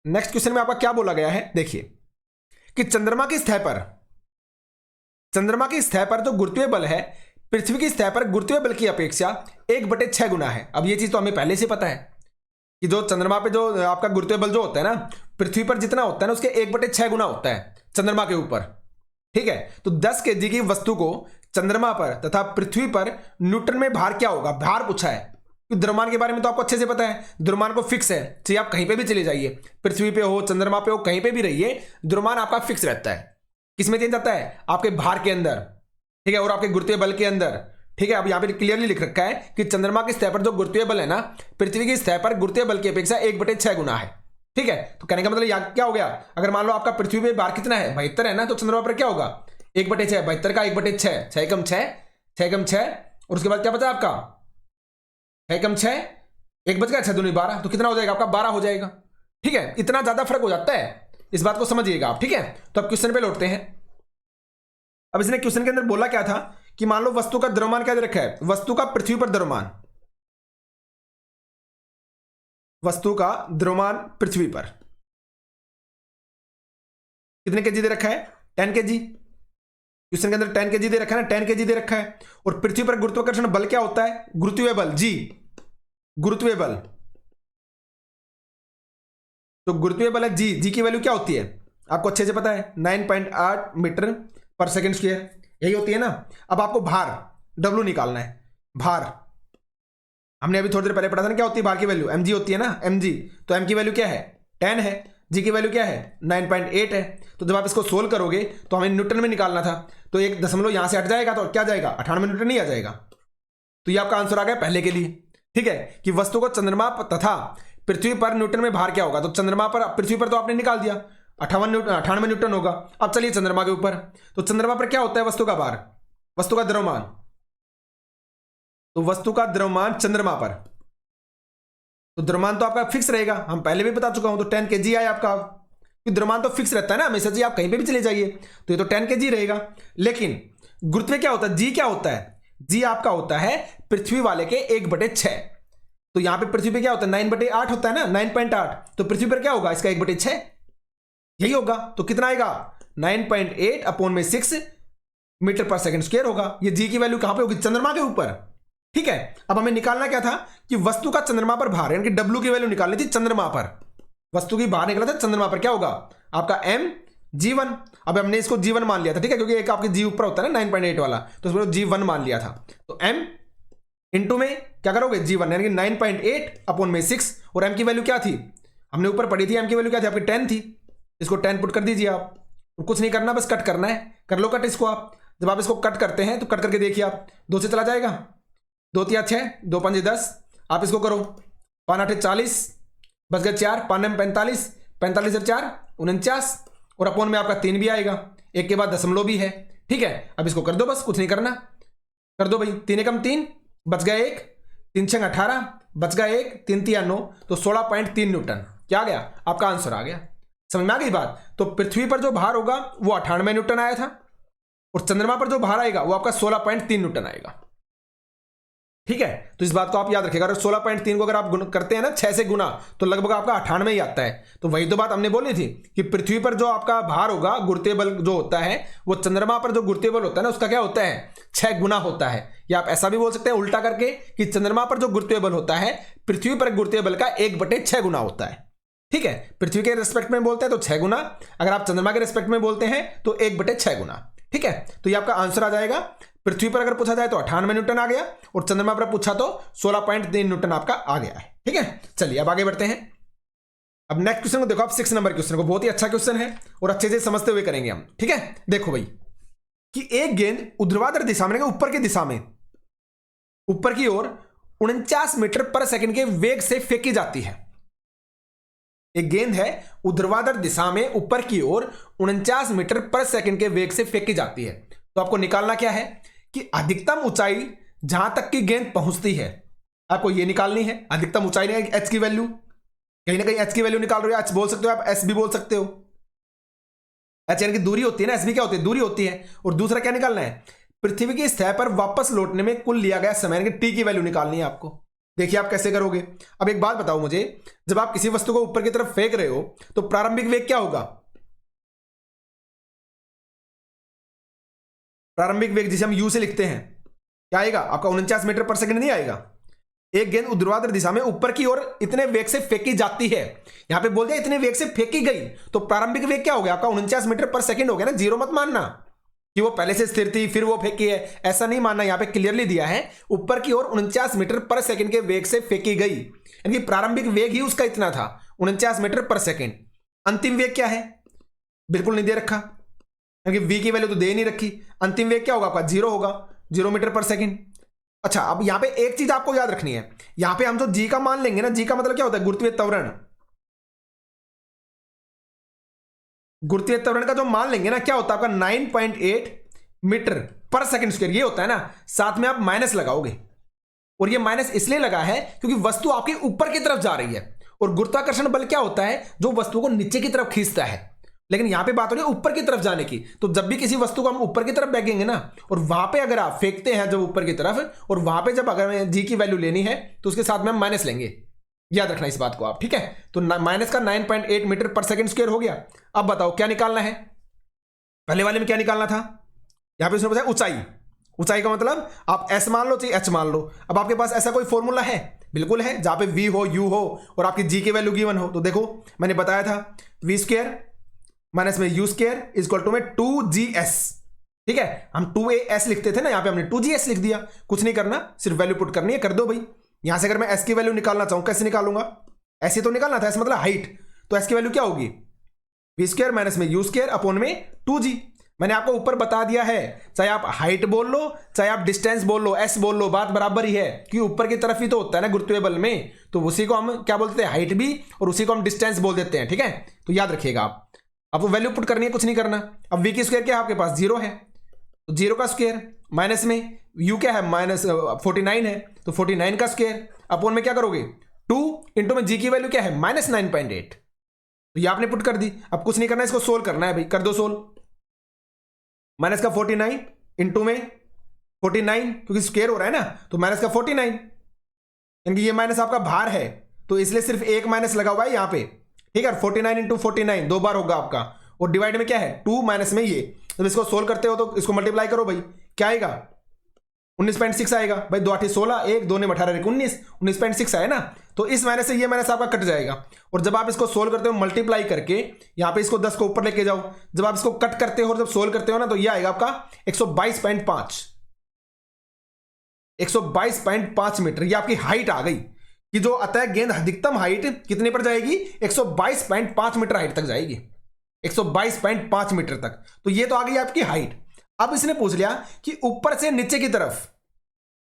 नेक्स्ट क्वेश्चन में आपका क्या बोला गया है, देखिए कि चंद्रमा की सतह पर जो गुरुत्वीय बल है पृथ्वी की सतह पर गुरुत्वीय बल की अपेक्षा 1/6 गुना है। अब ये चीज तो हमें पहले से पता है कि जो चंद्रमा पे जो आपका गुरुत्वीय बल जो होता है ना, पृथ्वी पर जितना होता है ना, उसके 1/6 गुना होता है चंद्रमा के ऊपर, ठीक है। तो 10 kg की वस्तु को चंद्रमा पर तथा पृथ्वी पर न्यूटन में भार क्या होगा? भार पूछा है। द्रव्यमान के बारे में तो आपको अच्छे से पता है, द्रव्यमान को फिक्स है, चाहे आप कहीं पे भी चले जाइए, पृथ्वी पे हो, चंद्रमा पे हो, कहीं पे भी रहिए, द्रव्यमान आपका फिक्स रहता है। किसमें चेंज आता है? आपके भार के अंदर, ठीक है, और आपके गुरुत्वीय बल के अंदर, ठीक है। अब यहां पे क्लियरली लिख रखा है कि चंद्रमा की सतह पर जो गुरुत्वीय बल है ना, पृथ्वी की सतह पर गुरुत्वीय बल की अपेक्षा 1/6 गुना है, ठीक है। तो कहने का मतलब क्या हो गया? अगर मान लो आपका पृथ्वी पे भार कितना है? 72 है ना, तो चंद्रमा पर क्या होगा? 1/6, 72 का 1/6, 6 कम 6, 6 कम 6, और उसके बाद क्या बचा आपका? 6 कम 6, 1 बच गया, 6 दूनी 12, तो कितना हो जाएगा आपका? 12 हो जाएगा, ठीक है। इतना ज्यादा फर्क हो जाता है, इस बात को समझिएगा आप, ठीक है। तो अब क्वेश्चन पे लौटते हैं। अब इसने क्वेश्चन के अंदर बोला क्या था कि मान लो वस्तु का द्रव्यमान क्या दे रखा है? वस्तु का पृथ्वी पर द्रव्यमान, वस्तु का द्रव्यमान पृथ्वी पर कितने केजी दे रखा है? 10 kg। क्वेश्चन के अंदर 10 kg दे रखा है ना, 10 kg दे रखा है। और पृथ्वी पर गुरुत्वाकर्षण बल क्या होता है? गुरुत्वीय बल, जी, गुरुत्वीय बल। तो गुरुत्वीय बल है जी, जी की वैल्यू क्या होती है? आपको अच्छे से पता है, 9.8 मीटर पर सेकंड स्क्वायर, यही होती है ना। अब आपको भार W निकालना है। भार हमने अभी थोड़ी देर पहले पढ़ा था ना, क्या होती है भार की वैल्यू? mg होती है ना, mg। तो m की वैल्यू क्या है? 10 है, g की वैल्यू क्या है? 9.8 है। तो जब आप इसको सोल्व करोगे तो हमें न्यूटन में निकालना था, तो एक दशमलव यहां से हट जाएगा, तो क्या जाएगा? 98 न्यूटन नहीं आ जाएगा। तो ये आपका आंसर आ गया पहले के लिए, ठीक है, कि वस्तु को चंद्रमा तथा पृथ्वी पर न्यूटन में भार क्या होगा? तो चंद्रमा पर, पृथ्वी पर तो आपने निकाल दिया, 98 न्यूटन होगा। अब चलिए चंद्रमा के ऊपर, तो चंद्रमा पर क्या होता है वस्तु का भार? वस्तु का द्रव्यमान, तो वस्तु का द्रव्यमान चंद्रमा पर, तो द्रव्यमान तो आपका फिक्स रहेगा, हम पहले भी बता चुका हूं। तो 10 kg आया आपका, द्रव्यमान तो फिक्स रहता है ना हमेशा, जी आप कहीं पे भी चले जाइए, तो ये तो 10 kg रहेगा। लेकिन गुरुत्व क्या होता है? जी क्या होता है? जी आपका होता है पृथ्वी वाले के 1/6। तो यहां पे पृथ्वी पे क्या होता है? 9/8 होता है ना, 9.8। तो पृथ्वी पर क्या होगा? इसका 1/6 यही होगा। तो कितना आएगा? 9.8/6 मीटर पर सेकंड स्क्वायर होगा। ये जी की वैल्यू कहां पे होगी? चंद्रमा के ऊपर, ठीक है। अब हमें निकालना क्या था कि वस्तु का चंद्रमा पर भार, यानी कि W की वैल्यू निकालनी थी चंद्रमा पर। वस्तु की भार निकला था चंद्रमा पर, क्या होगा आपका? mg1। अब हमने इसको g1 मान लिया था, ठीक है, क्योंकि एक आपके g ऊपर होता है ना 9.8 वाला, तो उसमें g1 मान लिया था। तो m इंटू में क्या करोगे? g1, यानी कि 9.8/6, और m की वैल्यू क्या थी? हमने ऊपर पढ़ी थी, m की वैल्यू क्या थी आपकी 10 थी, इसको 10 पुट कर दीजिए आप, कुछ नहीं करना, बस कट करना है, कर लो कट इसको आप। जब आप इसको कट करते हैं तो कट करके देखिए आप, 2 से चला जाएगा, 2 तिया 6, 2 पंजे 10, आप इसको करो, 5 8 40, बच गए 4, 5 9 45, 45 से 4 49, और अपोन में आपका 3 भी आएगा, एक के बाद दशमलव भी है, ठीक है। अब इसको कर दो, बस कुछ नहीं करना, कर दो भाई, 3 एकम 3, बच गया 1, 3 6 18, बच गया 1, 3 तिया 9, तो 16.3 न्यूटन क्या आ गया आपका आंसर आ गया। समझ में आ गई बात। तो पृथ्वी पर जो भार होगा वो 98 न्यूटन आया था, और चंद्रमा पर जो भार आएगा वो आपका 16.3 न्यूटन आएगा, ठीक है। तो इस बात को आप याद रखिएगा, अगर 16.3 को अगर आप करते हैं ना 6 से गुना, तो लगभग आपका 98 ही आता है। तो वही तो बात हमने बोली थी कि पृथ्वी पर जो आपका भार होगा, गुरुत्वीय बल जो होता है, वो चंद्रमा पर जो गुरुत्वीय बल होता है ना, उसका क्या होता है 6 गुना होता है। या आप ऐसा भी बोल सकते हैं उल्टा करके कि चंद्रमा पर जो गुरुत्वीय बल होता है, पृथ्वी पर गुरुत्वीय बल का 1/6 गुना होता है, ठीक है। पृथ्वी के रिस्पेक्ट में बोलते हैं तो 6 गुना, अगर आप चंद्रमा के रिस्पेक्ट में बोलते हैं तो 1/6 गुना, ठीक है। तो ये आपका आंसर आ जाएगा। पृथ्वी पर अगर पूछा जाए तो 98 न्यूटन आ गया, और चंद्रमा पर पूछा तो 16.3 न्यूटन आपका आ गया है, ठीक है। चलिए अब आगे बढ़ते हैं। अब नेक्स्ट क्वेश्चन को देखो आप, 6 नंबर क्वेश्चन को, बहुत ही अच्छा क्वेश्चन है और अच्छे से समझते हुए करेंगे हम, ठीक है। देखो भाई कि एक गेंद ऊर्ध्वाधर दिशा में, ऊपर की दिशा में, ऊपर की ओर 49 मीटर पर सेकंड के वेग से फेंकी जाती है। एक गेंद है ऊर्ध्वाधर दिशा में ऊपर की ओर 49 मीटर पर सेकंड के वेग से फेंकी जाती है। तो आपको निकालना क्या है कि अधिकतम ऊंचाई जहां तक की गेंद पहुंचती है, आपको यह निकालनी है। अधिकतम ऊंचाई नहीं, एच की वैल्यू, कहीं ना कहीं एच की वैल्यू निकाल रहे हो, एच बोल सकते हो आप, एस भी बोल सकते हो। एच यानी कि दूरी होती है ना, एस भी क्या होती है, दूरी होती है। और दूसरा क्या निकालना है, पृथ्वी की सतह पर वापस लौटने में कुल लिया गया समय, यानी कि टी की वैल्यू निकालनी है आपको। देखिए आप कैसे करोगे। अब एक बात बताओ मुझे, जब आप किसी वस्तु को ऊपर की तरफ फेंक रहे हो तो प्रारंभिक वेग क्या होगा, प्रारंभिक वेग जिसे हम यू से लिखते हैं, क्या आएगा आपका 49 मीटर पर सेकंड नहीं आएगा। एक गेंद ऊर्ध्वाधर दिशा में ऊपर की ओर इतने वेग से फेंकी जाती है, यहां पे बोल दिया इतने वेग से फेंकी गई, तो प्रारंभिक वेग क्या हो गया आपका 49 मीटर पर सेकंड हो गया ना। जीरो मत मानना कि वो पहले से स्थिर थी फिर वो फेंकी है, ऐसा नहीं मानना। यहां पे क्लियरली दिया है ऊपर की ओर 49 मीटर पर सेकंड के वेग से फेंकी गई, यानी कि प्रारंभिक वेग ही उसका इतना था 49 मीटर पर सेकंड। अंतिम वेग क्या है, बिल्कुल नहीं दे रखा, क्योंकि v की वैल्यू तो दे नहीं रखी। अंतिम वेग क्या होगा आपका 0 होगा, 0 मीटर पर सेकंड। अच्छा अब यहां पे एक चीज आपको याद रखनी है, यहां पे हम जो g का मान लेंगे ना, g का मतलब क्या होता है गुरुत्वीय त्वरण। गुरुत्वीय त्वरण का जो मान लेंगे ना, क्या होता है आपका 9.8 मीटर पर सेकंड स्क्वायर, ये होता है ना। साथ में आप माइनस लगाओगे, और ये माइनस इसलिए लगा है क्योंकि वस्तु आपके ऊपर की तरफ जा रही है, और गुरुत्वाकर्षण बल क्या होता है जो वस्तु को नीचे की तरफ खींचता है। लेकिन यहां पे बात हो रही है ऊपर की तरफ जाने की। तो जब भी किसी वस्तु को हम ऊपर की तरफ फेंकेंगे ना, और वहां पे अगर आप फेंकते हैं जब ऊपर की तरफ, और वहां पे जब अगर जी की वैल्यू लेनी है तो उसके साथ में हम माइनस लेंगे, याद रखना इस बात को आप, ठीक है। तो माइनस का 9.8 मीटर पर सेकंड स्क्वायर हो गया। अब बताओ क्या निकालना है, पहले वाले में क्या निकालना था, यहां पे उसने बताया ऊंचाई। ऊंचाई का मतलब आप एस मान लो चाहे एच मान लो। अब आपके पास ऐसा कोई फॉर्मूला है, बिल्कुल है, जहां पे वी हो यू हो और आपकी जी की वैल्यू गिवन हो। तो देखो मैंने बताया था वी स्क्वायर माइनस में यू स्क्वायर इक्वल टू में 2GS, ठीक है। हम 2AS लिखते थे ना, यहां पे हमने 2GS लिख दिया। कुछ नहीं करना, सिर्फ वैल्यू पुट करनी है, कर दो भाई। यहां से अगर मैं एस की वैल्यू निकालना चाहूं कैसे निकालूंगा, ऐसे तो निकालना था, ऐसे मतलब हाइट, तो एस की वैल्यू क्या होगी वी स्क्वायर माइनस में यू स्क्वायर अपॉन में 2G। मैंने आपको ऊपर बता दिया है, चाहे आप हाइट बोल लो चाहे आप डिस्टेंस बोल लो, एस बोल लो, बात बराबर ही है, क्योंकि ऊपर की तरफ ही तो होता है ना गुरुत्वीय बल में। तो उसी को हम क्या बोलते हैं हाइट भी, और उसी को हम डिस्टेंस बोल देते हैं, ठीक है। तो याद रखिएगा आप, आपको वैल्यू पुट करनी है, कुछ नहीं करना। अब वी की स्क्वायर क्या है आपके पास 0 है, तो 0 का स्क्वायर माइनस में यू क्या है माइनस 49 है, तो 49 का स्क्वायर अपॉन में क्या करोगे 2 इंटू में जी की वैल्यू क्या है माइनस 9.8, तो ये आपने पुट कर दी। अब कुछ नहीं करना, इसको सोल्व करना है भाई, कर दो सोल्व। माइनस का 49 इंटू में 49, क्योंकि स्क्वायर हो रहा है ना, तो माइनस का 49, यानी ये माइनस आपका भार है, तो इसलिए सिर्फ एक माइनस लगा हुआ है यहां पे, ठीक है। 49 इंटू 49 दो बार होगा आपका, और डिवाइड में क्या है 2 माइनस में ये। जब इसको सोल्व करते हो तो इसको मल्टीप्लाई करो भाई, क्या आएगा 19.6 आएगा भाई। 2 8 16, 1 2 ने 18 19, 19.6 आया ना। तो इस माइनस से ये माइनस आपका कट जाएगा, और जब आप इसको सोल्व करते हो मल्टीप्लाई करके, यहां पे इसको 10 को ऊपर लेके जाओ, जब आप इसको कट करते हो और जब सोल्व करते हो ना, तो ये आएगा आपका 122.5 मीटर, ये आपकी हाइट आ गई। कि जो अतः गेंद अधिकतम हाइट कितने पर जाएगी, 122.5 मीटर हाइट तक जाएगी, 122.5 मीटर तक। तो ये तो आ गई आपकी हाइट। अब इसने पूछ लिया कि ऊपर से नीचे की तरफ,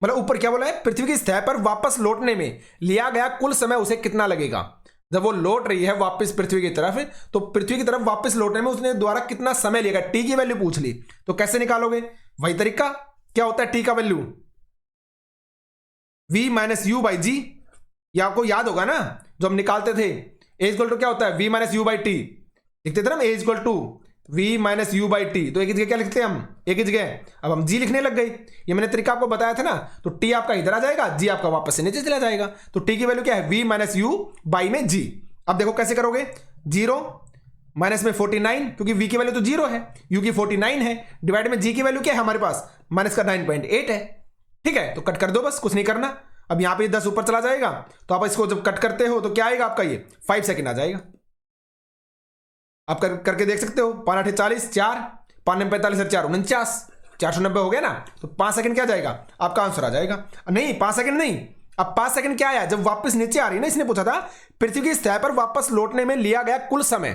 मतलब ऊपर क्या बोला है, पृथ्वी की सतह पर वापस लौटने में लिया गया कुल समय उसे कितना लगेगा। जब वो लौट रही है वापस पृथ्वी की तरफ, तो पृथ्वी की तरफ वापस लौटने में उसने द्वारा कितना समय लेगा, टी की वैल्यू पूछ ली। तो कैसे निकालोगे, वही तरीका, क्या होता है टी का value, v minus u by g. ये आपको याद होगा ना, जो हम निकालते थे, ए इक्वल टू क्या होता है, v minus u by t, लिखते थे ना, a equal to v minus u by t. तो एक ही जगह क्या लिखते हैं हम, एक ही जगह, अब हम g लिखने लग गए। ये मैंने तरीका आपको बताया था ना। तो t आपका इधर आ जाएगा, g आपका वापस से नीचे चला जाएगा। तो t की वैल्यू क्या है, v माइनस यू बाई में g। अब देखो कैसे करोगे, 0 माइनस में 49, क्योंकि v की वैल्यू तो 0 है, u की 49 है, डिवाइड में g की वैल्यू क्या है हमारे पास, माइनस का 9.8 है। ठीक है, तो कट कर दो, बस कुछ नहीं करना। अब यहां पे 10 ऊपर चला जाएगा, तो आप इसको जब कट करते हो तो क्या आएगा आपका, ये 5 सेकंड आ जाएगा। आप करके देख सकते हो, 5 8 40, 4 5 9 45 4 49, 490 हो गया ना। तो 5 सेकंड क्या जाएगा, आपका आंसर आ जाएगा। नहीं 5 सेकंड नहीं, अब 5 सेकंड क्या आया, जब वापस नीचे आ रही है ना, इसने पूछा था पृथ्वी की सतह पर वापस लौटने में लिया गया कुल समय,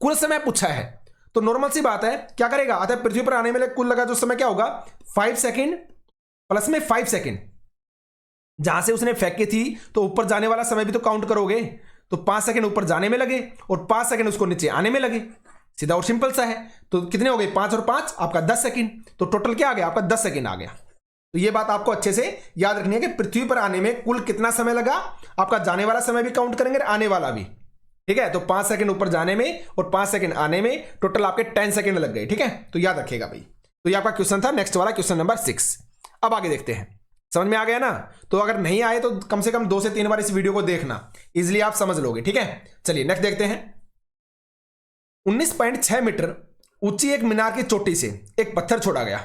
कुल समय पूछा है। तो नॉर्मल सी बात है, क्या करेगा, अतः पृथ्वी पर आने में कुल लगा जो समय क्या होगा, 5 सेकंड प्लस में 5 सेकंड, जहां से उसने फेंकी थी तो ऊपर जाने वाला समय भी तो काउंट करोगे। तो 5 सेकंड ऊपर जाने में लगे और 5 सेकंड उसको नीचे आने में लगे, सीधा और सिंपल सा है। तो कितने हो गए, 5 और 5 आपका 10 सेकंड। तो टोटल क्या आ गया आपका, 10 सेकंड आ गया। तो ये बात आपको अच्छे से याद रखनी है कि पृथ्वी पर आने में कुल कितना समय लगा, आपका जाने वाला समय भी काउंट करेंगे, आने वाला भी। ठीक है, तो 5 सेकंड ऊपर जाने में और 5 सेकंड आने में, टोटल आपके 10 सेकंड लग गए। ठीक है, तो याद रखिएगा भाई। तो ये आपका क्वेश्चन था, नेक्स्ट वाला क्वेश्चन नंबर 6। अब आगे देखते हैं, समझ में आ गया ना। तो अगर नहीं आए तो कम से कम 2 से 3 बार इस वीडियो को देखना, इजीली आप समझ लोगे। ठीक है, चलिए नेक्स्ट देखते हैं। 19.6 मीटर ऊंची एक मीनार की चोटी से एक पत्थर छोड़ा गया।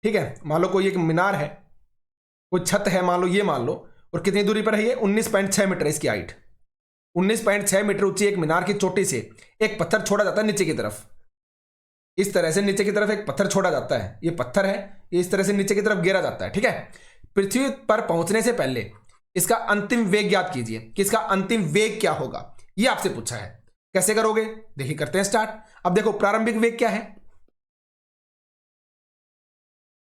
ठीक है, मान लो कोई एक मीनार है, कोई छत है, मान लो ये, मान लो, और कितनी दूरी पर है ये, 19.6 मीटर इसकी हाइट। 19.6 मीटर ऊंची एक मीनार की चोटी से एक पत्थर छोड़ा जाता है नीचे की तरफ। इस तरह से नीचे की तरफ एक पत्थर छोड़ा जाता है, ये पत्थर है, ये इस तरह से नीचे की तरफ गिरा जाता है। ठीक है, पृथ्वी पर पहुंचने से पहले इसका अंतिम वेग ज्ञात कीजिए कि इसका अंतिम वेग क्या होगा, ये आपसे पूछा है। कैसे करोगे, देखिए करते हैं स्टार्ट। अब देखो प्रारंभिक वेग क्या है,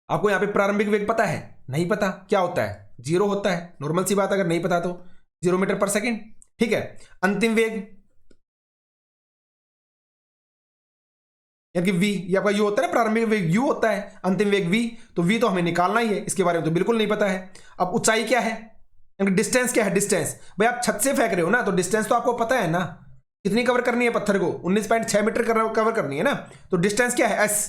आपको यहां पे प्रारंभिक वेग पता है, नहीं पता, क्या होता है, 0 होता है। नॉर्मल सी बात, अगर नहीं पता तो 0 मीटर पर सेकेंड। ठीक है, अंतिम वेग यानी कि v, ये आपका u होता है ना, प्रारंभिक वेग u होता है, अंतिम वेग v। तो v तो हमें निकालना ही है, इसके बारे में तो बिल्कुल नहीं पता है। अब ऊंचाई क्या है, यानी डिस्टेंस क्या है, डिस्टेंस भाई आप छत से फेंक रहे हो ना, तो डिस्टेंस तो आपको पता है ना, कितनी कवर करनी है पत्थर को, 19.6 मीटर कवर करनी है ना। तो डिस्टेंस क्या है, s।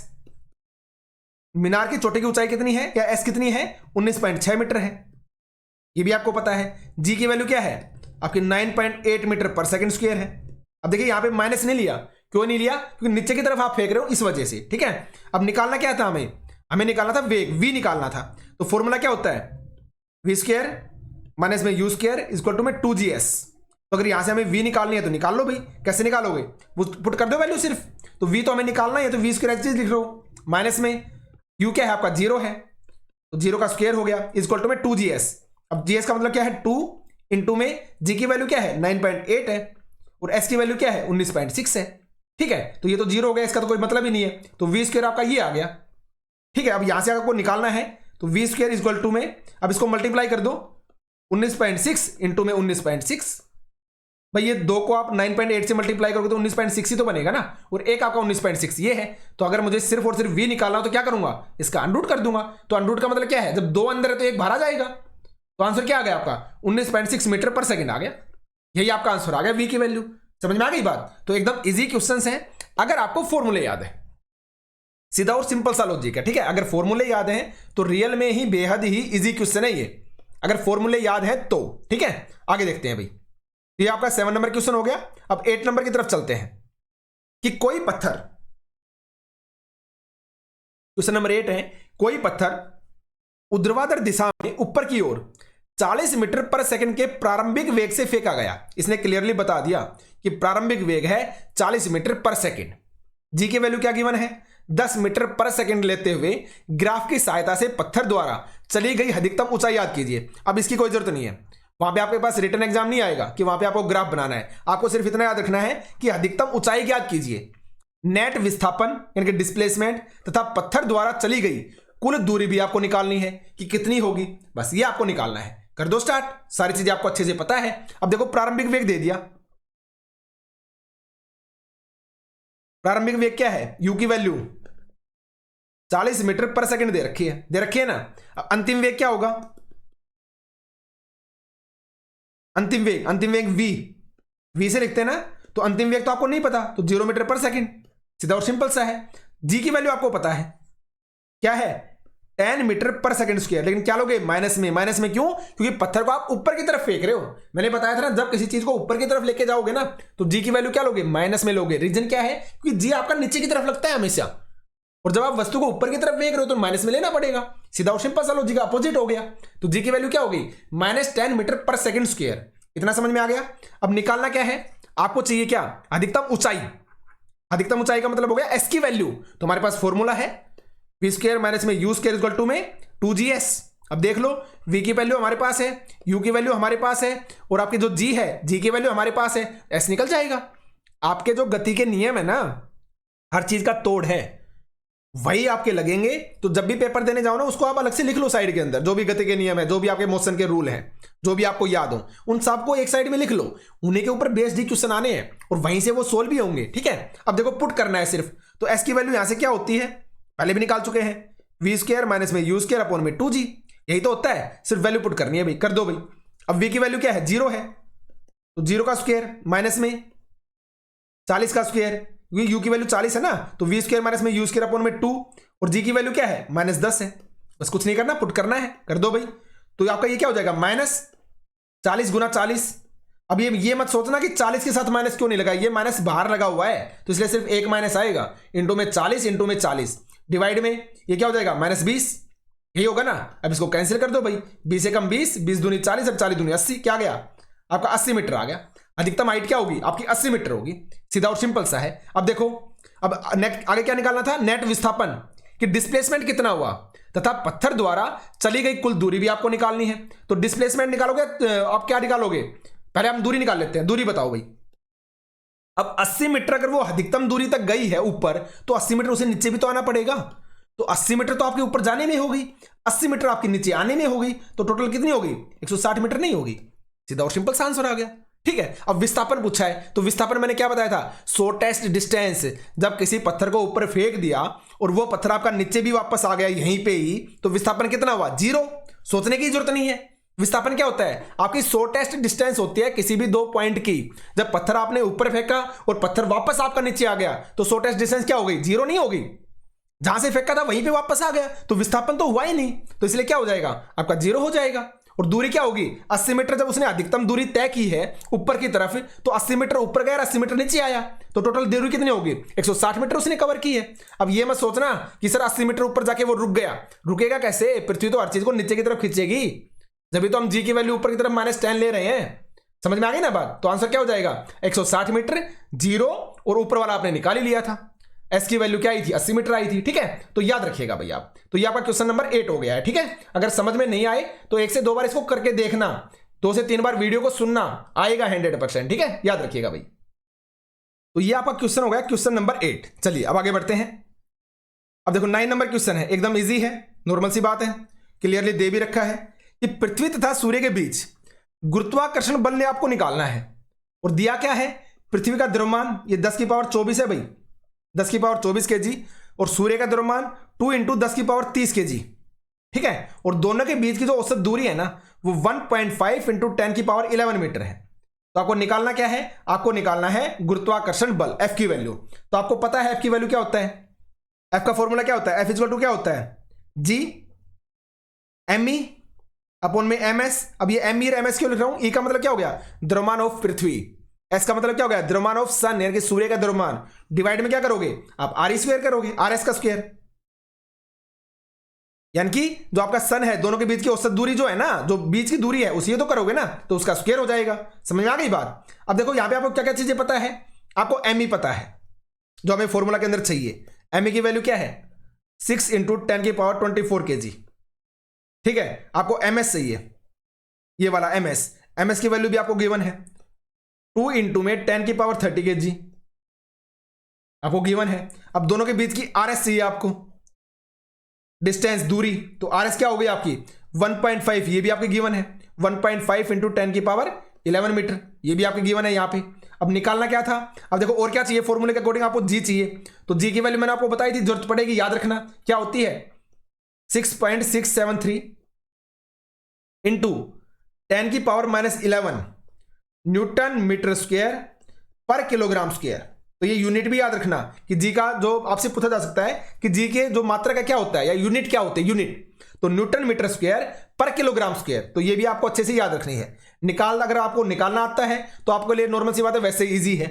मीनार की चोटी की ऊंचाई कितनी है, या s कितनी है, 19.6 मीटर है, ये भी आपको पता है। g की वैल्यू क्या है आपकी, 9.8 मीटर पर सेकंड स्क्वायर है। अब देखिए यहां पे माइनस नहीं लिया, क्यों नहीं लिया, क्योंकि नीचे की तरफ आप फेंक रहे हो इस वजह से। ठीक है, अब निकालना क्या था हमें निकालना था वेग, v निकालना था। तो फॉर्मूला क्या होता है, v स्क्वायर माइनस में u स्क्वायर इक्वल टू में 2gs। तो अगर यहां से हमें v निकालनी है तो निकाल लो भाई। कैसे निकालोगे, पुट कर दो वैल्यू सिर्फ। तो v तो हमें निकालना है, तो v स्क्वायर एक्सिस लिख लो, माइनस में u क्या है आपका 0 है, तो 0 का स्क्वायर हो गया इक्वल टू में 2gs। अब gs का मतलब क्या है, 2 इंटू में g की वैल्यू क्या है 9.8 है, और s की वैल्यू क्या है 19.6 है। ठीक है, तो ये तो 0 हो गया, इसका तो कोई मतलब ही नहीं है। तो v स्क्वायर आपका ये आ गया। ठीक है, अब यहां से आपको निकालना है, तो v स्क्वायर इक्वल टू में, अब इसको मल्टीप्लाई कर दो, 19.6 इंटू में 19.6। भाई ये 2 को आप 9.8 से मल्टीप्लाई करोगे तो 19.6 ही तो बनेगा ना, और एक आपका 19.6 ये है। तो अगर मुझे सिर्फ और सिर्फ v निकालना हो तो क्या करूंगा, इसका अनरूट कर दूंगा। तो अनरूट का मतलब क्या है, जब 2 अंदर है तो 1 बाहर आ जाएगा। तो आंसर क्या आ गया आपका, 19.6 मीटर पर सेकेंड आ गया। यही आपका आंसर आ गया v की वैल्यू। समझ में आ गई बात। तो एकदम इजी क्वेश्चंस हैं अगर आपको फॉर्मूले याद है, सीधा और सिंपल सा लॉजिक है। ठीक है, अगर फॉर्मूले याद हैं तो रियल में ही बेहद ही इजी क्वेश्चन है ये, अगर फॉर्मूले याद है तो। ठीक है, आगे देखते हैं भाई। ये आपका 7 नंबर क्वेश्चन हो गया। अब 8 नंबर की तरफ चलते हैं कि कोई पत्थर, क्वेश्चन नंबर 8 है, कोई पत्थर ऊर्ध्वाधर दिशा में ऊपर की ओर 40 मीटर पर सेकंड के प्रारंभिक वेग से फेंका गया। इसने क्लियरली बता दिया कि प्रारंभिक वेग है 40 मीटर पर सेकंड। जी की वैल्यू क्या गिवन है, 10 मीटर पर सेकंड लेते हुए ग्राफ की सहायता से पत्थर द्वारा चली गई अधिकतम ऊंचाई याद कीजिए। अब इसकी कोई जरूरत नहीं है, वहां पे आपके पास रिटन एग्जाम नहीं आएगा कि वहां पे आपको ग्राफ बनाना है। आपको सिर्फ इतना याद रखना है कि अधिकतम ऊंचाई ज्ञात कीजिए, नेट विस्थापन यानी कि डिस्प्लेसमेंट तथा पत्थर द्वारा चली गई कुल दूरी भी आपको निकालनी है कि कितनी होगी, बस ये आपको निकालना है। कर दो स्टार्ट, सारी चीजें आपको अच्छे से पता है। अब देखो प्रारंभिक वेग दे दिया, प्रारंभिक वेग क्या है, यू की वैल्यू 40 मीटर पर सेकंड दे रखी है ना। अब अंतिम वेग क्या होगा, अंतिम वेग वी से लिखते हैं ना, तो अंतिम वेग तो आपको नहीं पता, तो 0 मीटर पर सेकंड, सीधा और सिंपल सा है। जी की वैल्यू आपको पता है क्या है, 10 मीटर पर सेकंड स्क्वायर, लेकिन क्या लोगे माइनस में क्यों, क्योंकि पत्थर को आप ऊपर की तरफ फेंक रहे हो। मैंने बताया था ना, जब किसी चीज को ऊपर की तरफ लेके जाओगे ना तो जी की वैल्यू क्या लोगे, माइनस में लोगे। रीजन क्या है, क्योंकि जी आपका नीचे की तरफ लगता है हमेशा, और जब आप वस्तु को ऊपर की तरफ फेंक रहे हो तो माइनस में लेना पड़ेगा। सीधा और सिंपल सा लॉजिक अपोजिट हो गया। तो जी की वैल्यू क्या होगी, -10 मीटर पर सेकंड स्क्वायर। इतना समझ में आ गया। अब निकालना क्या है, आपको चाहिए क्या, अधिकतम ऊंचाई। अधिकतम ऊंचाई का मतलब हो गया एस की वैल्यू, तो हमारे पास फॉर्मूला है वी स्क्वायर माइनस में यू स्क्वायर इक्वल टू में 2GS। अब देख लो, वी की वैल्यू हमारे पास है, यू की वैल्यू हमारे पास है, और आपकी जो जी है, जी की वैल्यू हमारे पास है, एस निकल जाएगा। आपके जो गति के नियम है ना, हर चीज का तोड़ है, वही आपके लगेंगे। तो जब भी पेपर देने जाओ ना, उसको आप अलग से लिख लो साइड के अंदर, जो भी गति के नियम है, जो भी आपके मोशन के रूल हैं, जो भी आपको याद हो, उन सबको एक साइड में लिख लो। उन्हीं के ऊपर बेस्ड ही क्वेश्चन आने हैं और वहीं से वो सोल्व भी होंगे। ठीक है, अब देखो पुट करना है सिर्फ। तो एस की वैल्यू यहां से क्या होती है, पहले भी निकाल चुके हैं, वी स्क्वायर माइनस में यू स्क्वायर अपॉन में 2G, यही तो होता है। सिर्फ वैल्यू पुट करनी है भाई, कर दो भाई। अब वी की वैल्यू क्या है, 0 है, तो 0 का स्क्वायर माइनस में 40 का स्क्वायर, यू की वैल्यू 40 है ना, तो वी स्क्वायर माइनस में यू स्क्वायर अपॉन में 2, और जी की वैल्यू क्या है, -10 है। बस कुछ नहीं करना, पुट करना है, कर दो भाई। तो आपका ये क्या हो जाएगा, -40 गुना 40। अब ये मत सोचना कि 40 के साथ माइनस क्यों नहीं लगा, ये माइनस बाहर लगा हुआ है, तो इसलिए सिर्फ एक माइनस आएगा, इंटू में 40 इंटू में 40 डिवाइड में ये क्या हो जाएगा, -20, यही होगा ना। अब इसको कैंसिल कर दो भाई, 20 से कम 20, 20 दूनी 40, अब 40 दूनी 80, क्या गया आपका 80 मीटर आ गया। अधिकतम हाइट क्या होगी आपकी, 80 मीटर होगी। सीधा और सिंपल सा है। अब देखो, अब नेट आगे क्या निकालना था, नेट विस्थापन कि डिस्प्लेसमेंट कितना हुआ तथा पत्थर द्वारा चली गई कुल दूरी भी आपको निकालनी है। तो डिस्प्लेसमेंट निकालोगे, आप क्या निकालोगे, पहले हम दूरी निकाल लेते हैं। दूरी बताओ भाई। अब 80 मीटर अगर वो अधिकतम दूरी तक गई है ऊपर, तो 80 मीटर उसे नीचे भी तो आना पड़ेगा। तो 80 मीटर तो आपके ऊपर जाने में होगी, 80 मीटर आपके नीचे आने में होगी, तो टोटल कितनी होगी, 160 मीटर नहीं होगी। सीधा और सिंपल सा आंसर आ गया। ठीक है, अब विस्थापन पूछा है, तो विस्थापन मैंने क्या बताया था, शॉर्टेस्ट डिस्टेंस। जब किसी पत्थर को ऊपर फेंक दिया और वो पत्थर आपका नीचे भी वापस आ गया यहीं पे ही, तो विस्थापन कितना हुआ, 0। सोचने की जरूरत नहीं है। विस्थापन क्या होता है, आपकी शॉर्टेस्ट डिस्टेंस होती है किसी भी दो पॉइंट की। जब पत्थर आपने ऊपर फेंका और पत्थर वापस आपका नीचे आ गया, तो शॉर्टेस्ट डिस्टेंस क्या हो गई, 0 नहीं होगी। जहां से फेंका था वहीं पे वापस आ गया, तो विस्थापन तो हुआ ही नहीं, तो इसलिए क्या हो जाएगा आपका 0 हो जाएगा। और दूरी क्या होगी, 80 मीटर। जब उसने अधिकतम दूरी तय की है ऊपर की तरफ, तो 80 मीटर ऊपर गया, 80 मीटर नीचे आया, तो टोटल दूरी कितनी होगी, 160 मीटर उसने कवर की है। अब ये मत सोचना कि सर 80 मीटर ऊपर जाके वो रुक गया, रुकेगा कैसे, पृथ्वी तो हर चीज को नीचे की तरफ खींचेगी। जब तो हम जी की वैल्यू ऊपर की तरफ -10 ले रहे हैं, समझ में आ गई ना बात। तो आंसर क्या हो जाएगा, 160 मीटर, 0 और ऊपर वाला आपने निकाल ही लिया था। एस की वैल्यू क्या आई थी, 80 मीटर आई थी। ठीक है, तो याद रखिएगा भैया आप। तो ये आपका क्वेश्चन नंबर 8 हो गया है। ठीक है, अगर समझ में नहीं आए तो 1 से 2 बार इसको करके देखना, 2 से 3 बार वीडियो को सुनना, आएगा 100%। ठीक है, याद रखिएगा भाई। तो ये आपका क्वेश्चन हो गया, क्वेश्चन नंबर 8। चलिए अब आगे बढ़ते हैं। अब देखो 9 नंबर क्वेश्चन है, एकदम ईजी है, नॉर्मल सी बात है, क्लियरली दे भी रखा है कि पृथ्वी तथा सूर्य के बीच गुरुत्वाकर्षण बल ने आपको निकालना है। और दिया क्या है, पृथ्वी का द्रव्यमान ये 10 की पावर 24 है भाई, 10 की पावर 24 kg, और सूर्य का द्रव्यमान 2 × 10 की पावर 30 kg। ठीक है, और दोनों के बीच की जो औसत दूरी है ना, वो 1.5 × 10 की पावर 11 मीटर है। तो आपको निकालना क्या है, आपको निकालना है गुरुत्वाकर्षण बल, F की वैल्यू। तो आपको पता है F की वैल्यू क्या होता है, F का फॉर्मूला क्या होता है, F इक्वल टू क्या होता है, G me अपॉन में ms। अब ये me और ms क्यों लिख रहा हूं, E का मतलब क्या हो गया, द्रव्यमान ऑफ पृथ्वी, S का मतलब क्या हो गया, द्रव्यमान ऑफ सन यानी कि सूर्य का द्रव्यमान, डिवाइड में क्या करोगे आप, RE स्क्वायर करोगे, RS का स्क्वायर, यानी कि जो आपका सन है, दोनों के बीच की औसत दूरी जो है ना, जो बीच की दूरी है उसी तो करोगे ना, तो उसका स्क्वायर हो जाएगा। समझ में आ गई बात। अब देखो यहां पे आपको क्या क्या चीजें पता है, आपको me पता है जो हमें फॉर्मूला के अंदर चाहिए। me की वैल्यू क्या है, 6 × 10 की पावर 24 kg। ठीक है, आपको ms चाहिए, ये वाला ms ms की वैल्यू भी आपको गिवन है, 2 इंटू में 10 की पावर 30 kg आपको गिवन है। अब दोनों के बीच की RS चाहिए आपको, डिस्टेंस दूरी, तो RS क्या हो गई आपकी 1.5, ये भी आपके गिवन है, 1.5 इंटू 10 की पावर 11 मीटर, ये भी आपके गिवन है यहाँ पे। अब निकालना क्या था, अब देखो और क्या चाहिए, फॉर्मूले के अकॉर्डिंग आपको जी चाहिए, तो जी की वैल्यू मैंने आपको बताई थी, जरूरत पड़ेगी याद रखना क्या होती है, 6.673 इंटू 10 की पावर -11 न्यूटन मीटर स्क्वायर पर किलोग्राम स्क्वायर। तो ये यूनिट भी याद रखना कि जी का जो आपसे पूछा जा सकता है कि जी के जो मात्रा का क्या होता है या यूनिट क्या होते हैं, यूनिट तो न्यूटन मीटर स्क्वायर पर किलोग्राम स्क्वायर, तो ये भी आपको अच्छे से याद रखनी है। अगर आपको निकालना आता है तो आपके लिए नॉर्मल सी बात है, वैसे इजी है,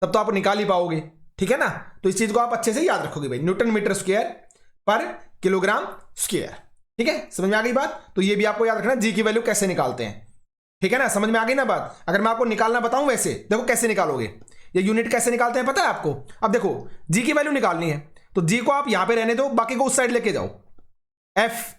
तब तो आप निकाल ही पाओगे, ठीक है ना। तो इस चीज को आप अच्छे से याद रखोगे भाई, न्यूटन मीटर स्क्वायर पर किलोग्राम स्क्वायर, ठीक है, समझ में आ गई बात। तो ये भी आपको याद रखना जी की वैल्यू कैसे निकालते हैं, ठीक है ना, समझ में आ गई ना बात। अगर मैं आपको निकालना बताऊं वैसे देखो कैसे निकालोगे, ये यूनिट कैसे निकालते हैं पता है आपको। अब देखो जी की वैल्यू निकालनी है तो जी को आप यहां पे रहने दो, बाकी को उस साइड लेके जाओ, एफ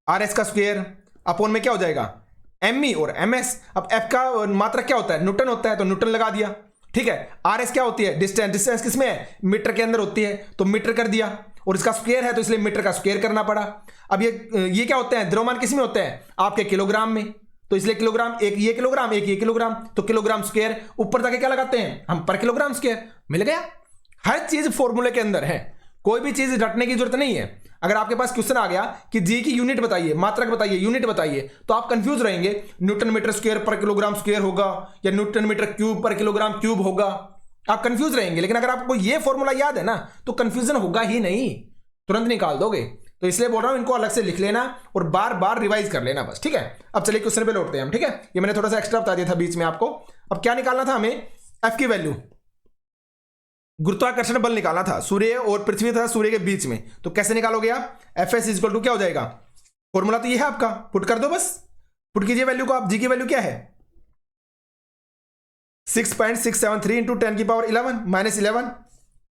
आर एस का स्क्वायर अपॉन में क्या हो जाएगा एम ई और एम एस। अब एफ का मात्रक क्या होता है, न्यूटन होता है, तो न्यूटन लगा दिया, ठीक है। आर एस क्या होती है, डिस्टेंस, डिस्टेंस किसमें है, मीटर के अंदर होती है, तो मीटर कर दिया, और इसका स्क्वायर है तो इसलिए मीटर का स्क्वायर करना पड़ा। अब ये क्या होते हैं, द्रव्यमान किसमें होते हैं, आपके किलोग्राम में, तो इसलिए किलोग्राम, एक ये किलोग्राम एक ये किलोग्राम, तो किलोग्राम स्क्वायर, ऊपर जाके क्या लगाते हैं हम, पर किलोग्राम स्क्वायर, मिल गया। हर चीज फॉर्मूले के अंदर है, कोई भी चीज रटने की जरूरत नहीं है। अगर आपके पास क्वेश्चन आ गया कि जी की यूनिट बताइए, मात्रक बताइए, यूनिट बताइए, तो आप कंफ्यूज रहेंगे, न्यूटन मीटर स्क्वायर पर किलोग्राम स्क्वायर होगा या न्यूटन मीटर क्यूब पर किलोग्राम क्यूब होगा, आप कंफ्यूज रहेंगे। लेकिन अगर आपको ये फॉर्मूला याद है ना तो कंफ्यूजन होगा ही नहीं, तुरंत निकाल दोगे। तो इसलिए बोल रहा हूं इनको अलग से लिख लेना और बार बार रिवाइज कर लेना बस, ठीक है। अब चलिए क्वेश्चन पे लौटते हैं हम, ठीक है। ये मैंने थोड़ा सा एक्स्ट्रा बता दिया था बीच में आपको। अब क्या निकालना था हमें, एफ की वैल्यू, गुरुत्वाकर्षण बल निकालना था सूर्य और पृथ्वी तथा सूर्य के बीच में। तो कैसे निकालोगे आप, एफ एस इक्वल टू क्या हो जाएगा, फॉर्मूला तो ये है आपका, पुट कर दो बस, पुट कीजिए वैल्यू को आप। जी की वैल्यू क्या है 6.673 इंटू 10 की पावर 11 -11,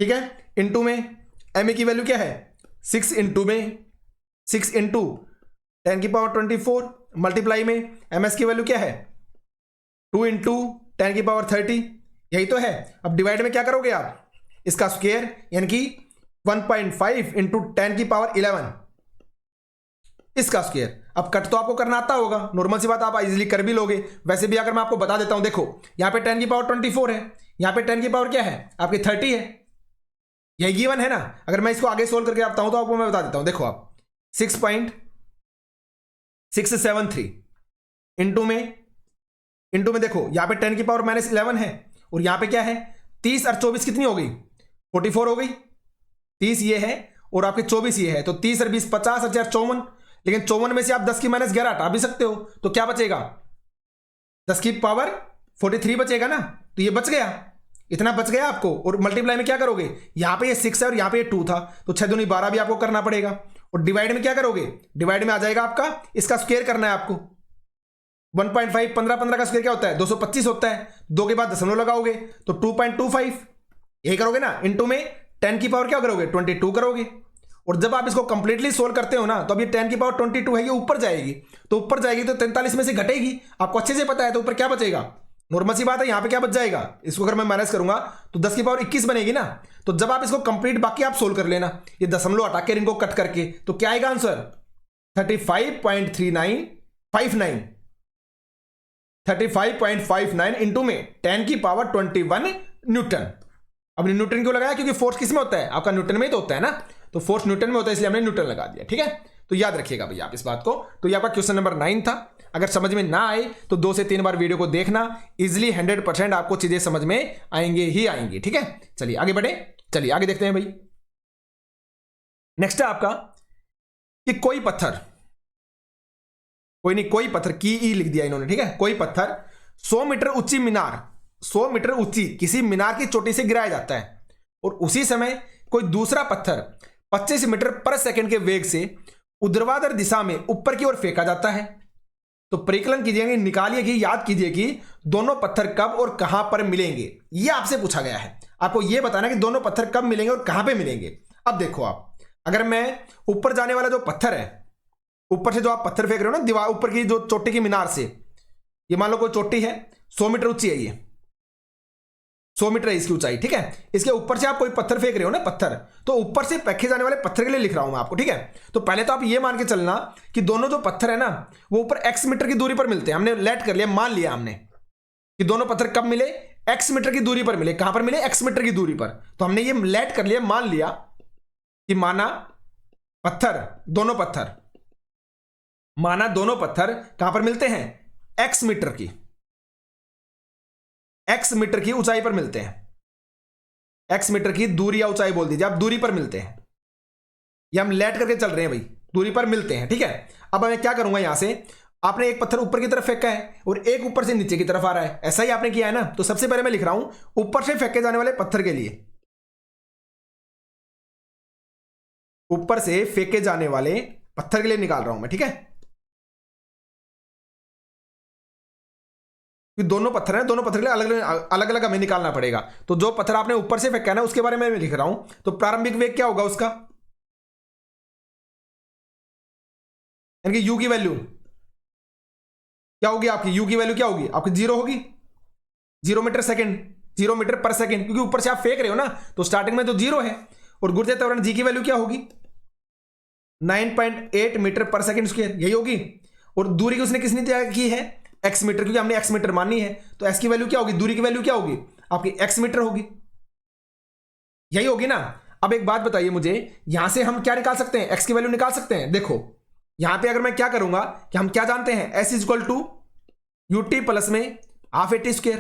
ठीक है, इंटू में एम ए की वैल्यू क्या है 6 इंटू में 6 इंटू 10 की पावर 24 मल्टीप्लाई में एम एस की वैल्यू क्या है 2 इंटू 10 की पावर 30, यही तो है। अब डिवाइड में क्या करोगे आप, इसका स्क्वायर यानी कि 1.5 इंटू 10 की पावर 11 इसका स्क्वायर। अब कट तो आपको करना आता होगा, नॉर्मल सी बात, आप इजीली कर भी लोगे। वैसे भी अगर मैं आपको बता देता हूं, देखो यहां पे 10 की पावर 24 है, यहां पे 10 की पावर क्या है आपकी 30 है, यही गिवन है ना। अगर मैं इसको आगे सोल्व करके आता हूं तो आपको मैं बता देता हूं, देखो आप 6.673 इंटू में देखो यहां पे 10 की पावर -11 है और यहां पे क्या है 30 और 24 कितनी हो गई 44 हो गई, 30 ये है और आपके 24 ये है, तो 30 और 20 50 और 54, लेकिन 54 में से आप 10 की -11 हटा भी सकते हो, तो क्या बचेगा 10 की पावर 43 बचेगा ना, तो ये बच गया, इतना बच गया आपको। और मल्टीप्लाई में क्या करोगे, यहां पे ये 6 है और यहां पे ये 2 था, तो 6 दूनी 12 भी आपको करना पड़ेगा। और डिवाइड में क्या करोगे, डिवाइड में आ जाएगा आपका, इसका स्क्वायर करना है आपको, 1.5 15 का स्क्वायर क्या होता है 225 होता है, 2 के बाद दशमलव लगाओगे तो 2.25 यही करोगे ना, इंटू में 10 की पावर क्या करोगे 22 करोगे। और जब आप इसको कंप्लीटली सोल्व करते हो ना, तो अब ये 10 की पावर 22 है, ये ऊपर जाएगी, तो ऊपर जाएगी तो 43 में से घटेगी, आपको अच्छे से पता है, तो ऊपर क्या बचेगा, नॉर्मल सी बात है, यहां पे क्या बच जाएगा, इसको अगर मैं माइनस करूंगा तो 10 की पावर 21 बनेगी ना। तो जब आप इसको कंप्लीट बाकी आप सोल्व कर लेना, ये दशमलव हटा के इनको कट करके, तो क्या आएगा आंसर 35.3959 35.59 इंटू में 10 की पावर 21 न्यूटन। अब न्यूटन क्यों लगाया, क्योंकि फोर्स किस में होता है आपका, न्यूटन में ही तो होता है ना, तो फोर्स न्यूटन में होता है, इसलिए हमने न्यूटन लगा दिया, ठीक है। तो याद रखिएगा भैया आप इस बात को। तो ये आपका क्वेश्चन नंबर 9 था। अगर समझ में ना आए तो 2 से 3 बार वीडियो को देखना, इजिली 100% आपको चीजें समझ में आएंगे ही आएंगी, ठीक है। चलिए आगे बढ़े, चलिए आगे देखते हैं भाई। नेक्स्ट है आपका कि कोई पत्थर, कोई नहीं, कोई पत्थर की ई लिख दिया इन्होंने, ठीक है। कोई पत्थर 100 मीटर ऊंची मीनार, 100 मीटर ऊंची किसी मीनार की चोटी से गिराया जाता है, और उसी समय कोई दूसरा पत्थर 25 मीटर पर सेकंड के वेग से ऊर्ध्वाधर दिशा में ऊपर की ओर फेंका जाता है। तो परिकलन कीजिएगा, निकालिए कि याद कीजिए कि दोनों पत्थर कब और कहां पर मिलेंगे, यह आपसे पूछा गया है। आपको यह बताना कि दोनों पत्थर कब मिलेंगे और कहां पे मिलेंगे। अब देखो आप, अगर मैं ऊपर जाने वाला जो पत्थर है, ऊपर से जो आप पत्थर फेंक रहे हो ना दीवार ऊपर की जो चोटी की मीनार से, ये मान लो कोई चोटी है, 100 मीटर ऊंची है, ये 100 मीटर है इसकी ऊंचाई, ठीक है। इसके ऊपर से आप कोई पत्थर फेंक रहे हो ना, पत्थर, तो ऊपर से फेंके जाने वाले पत्थर के लिए लिख रहा हूं मैं आपको, ठीक है। तो पहले तो आप ये मान के चलना कि दोनों जो पत्थर है ना वो ऊपर x मीटर की दूरी पर मिलते हैं। हमने लेट कर लिया, मान लिया हमने कि दोनों पत्थर कब मिले, x मीटर की दूरी पर मिले। कहां पर मिले, x मीटर की दूरी पर। तो हमने ये लेट कर लिया, मान लिया कि माना दोनों पत्थर कहां पर मिलते हैं, x मीटर की ऊंचाई पर मिलते हैं। x मीटर की दूरी या ऊंचाई बोल दीजिए आप, दूरी पर मिलते हैं। ये हम लेट करके चल रहे हैं भाई, दूरी पर मिलते हैं, ठीक है। अब मैं क्या करूंगा, यहां से आपने एक पत्थर ऊपर की तरफ फेंका है और एक ऊपर से नीचे की तरफ आ रहा है, ऐसा ही आपने किया है ना। तो सबसे पहले मैं लिख रहा हूं ऊपर से फेंके जाने वाले पत्थर के लिए, ऊपर से फेंके जाने वाले पत्थर के लिए निकाल रहा हूं मैं, ठीक है। दोनों पत्थर हैं, दोनों पत्थर के लिए अलग अलग हमें निकालना पड़ेगा। तो जो पत्थर आपने ऊपर से फेंका है ना उसके बारे में मैं लिख रहा हूं। तो प्रारंभिक वेग क्या होगा उसका, यानी कि u की वैल्यू क्या होगी आपकी, u की वैल्यू क्या होगी आपकी, 0 होगी, 0 मीटर सेकेंड, 0 मीटर पर सेकेंड, क्योंकि ऊपर से आप फेंक रहे हो ना तो स्टार्टिंग में तो 0 है। और गुरुत्वाकर्षण त्वरण g की वैल्यू क्या होगी, 9.8 मीटर पर सेकेंड स्क्वायर, यही होगी। और दूरी की उसने किसने तय की है, x मीटर, क्योंकि हमने x मीटर मानी है। तो s की वैल्यू क्या होगी, दूरी की वैल्यू क्या होगी आपकी, x मीटर होगी, यही होगी ना। अब एक बात बताइए मुझे, यहां से हम क्या निकाल सकते हैं, x की वैल्यू निकाल सकते हैं। देखो यहां पे अगर मैं क्या करूंगा कि हम क्या जानते हैं, s equal to ut plus में हाफ 80 स्क्वायर,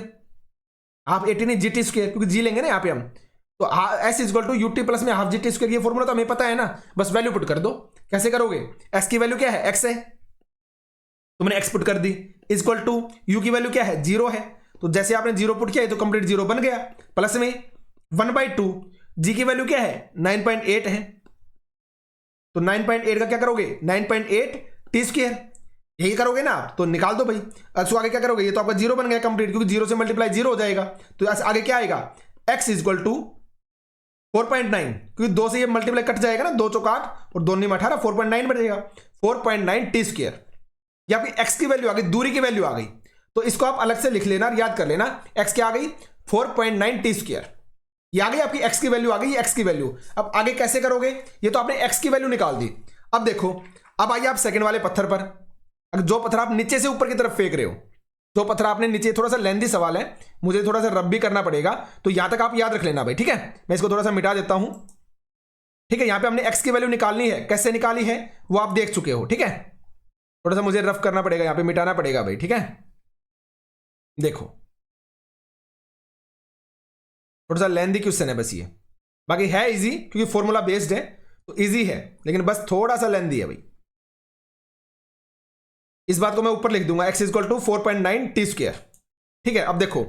हाफ 80 नहीं gt स्क्वायर, क्योंकि g लेंगे ना यहां पे हम। तो s equal to ut plus में हाफ gt स्क्वायर, ये फॉर्मूला तो हमें पता है ना, बस वैल्यू पुट कर दो। कैसे करोगे, s की वैल्यू क्या है, x है, तो मैंने x पुट कर दी, इक्वल टू u की वैल्यू क्या है, 0 है। तो जैसे आपने 0 पुट किया तो कंप्लीट 0 बन गया, प्लस में 1/2, g की वैल्यू क्या है, 9.8 है। तो 9.8 का क्या करोगे, 9.8 टी स्क्वायर, यही करोगे ना आप, तो निकाल दो भाई। अब आगे क्या करोगे, ये तो आपका 0 बन गया कंप्लीट, क्योंकि 0 से मल्टीप्लाई 0 हो जाएगा। तो आगे क्या आएगा, x इक्वल टू 4.9, क्योंकि 2 से ये मल्टीप्लाई कट जाएगा ना, 2 चौक 8 और 2 9 18, 4.9 बचेगा, 4.9 टी स्क्वायर। ये आपकी x की वैल्यू आ गई, दूरी की वैल्यू आ गई। तो इसको आप अलग से लिख लेना, याद कर लेना, x क्या आ गई, 4.9 टी स्क्वायर। ये आ गई आपकी x की वैल्यू, आ गई x की वैल्यू। अब आगे कैसे करोगे, ये तो आपने x की वैल्यू निकाल दी। अब देखो, अब आइए आप सेकंड वाले पत्थर पर। अगर जो पत्थर आप नीचे से ऊपर की तरफ फेंक रहे हो, जो पत्थर आपने नीचे, थोड़ा सा लेंथी सवाल है, मुझे थोड़ा सा रब भी करना पड़ेगा, तो यहां तक आप याद रख लेना भाई, ठीक है। मैं इसको थोड़ा सा मिटा देता हूं, ठीक है। यहां पे हमने x की वैल्यू निकालनी है, कैसे निकाली है वो आप देख चुके हो, ठीक है। थोड़ा सा मुझे रफ करना पड़ेगा, यहां पे मिटाना पड़ेगा भाई, ठीक है। देखो थोड़ा सा लेंथी क्वेश्चन है बस ये, बाकी है इजी, क्योंकि फॉर्मूला बेस्ड है तो इजी है, लेकिन बस थोड़ा सा लेंथी है भाई। इस बात को मैं ऊपर लिख दूंगा, x equal to 4.9 t square, ठीक है। अब देखो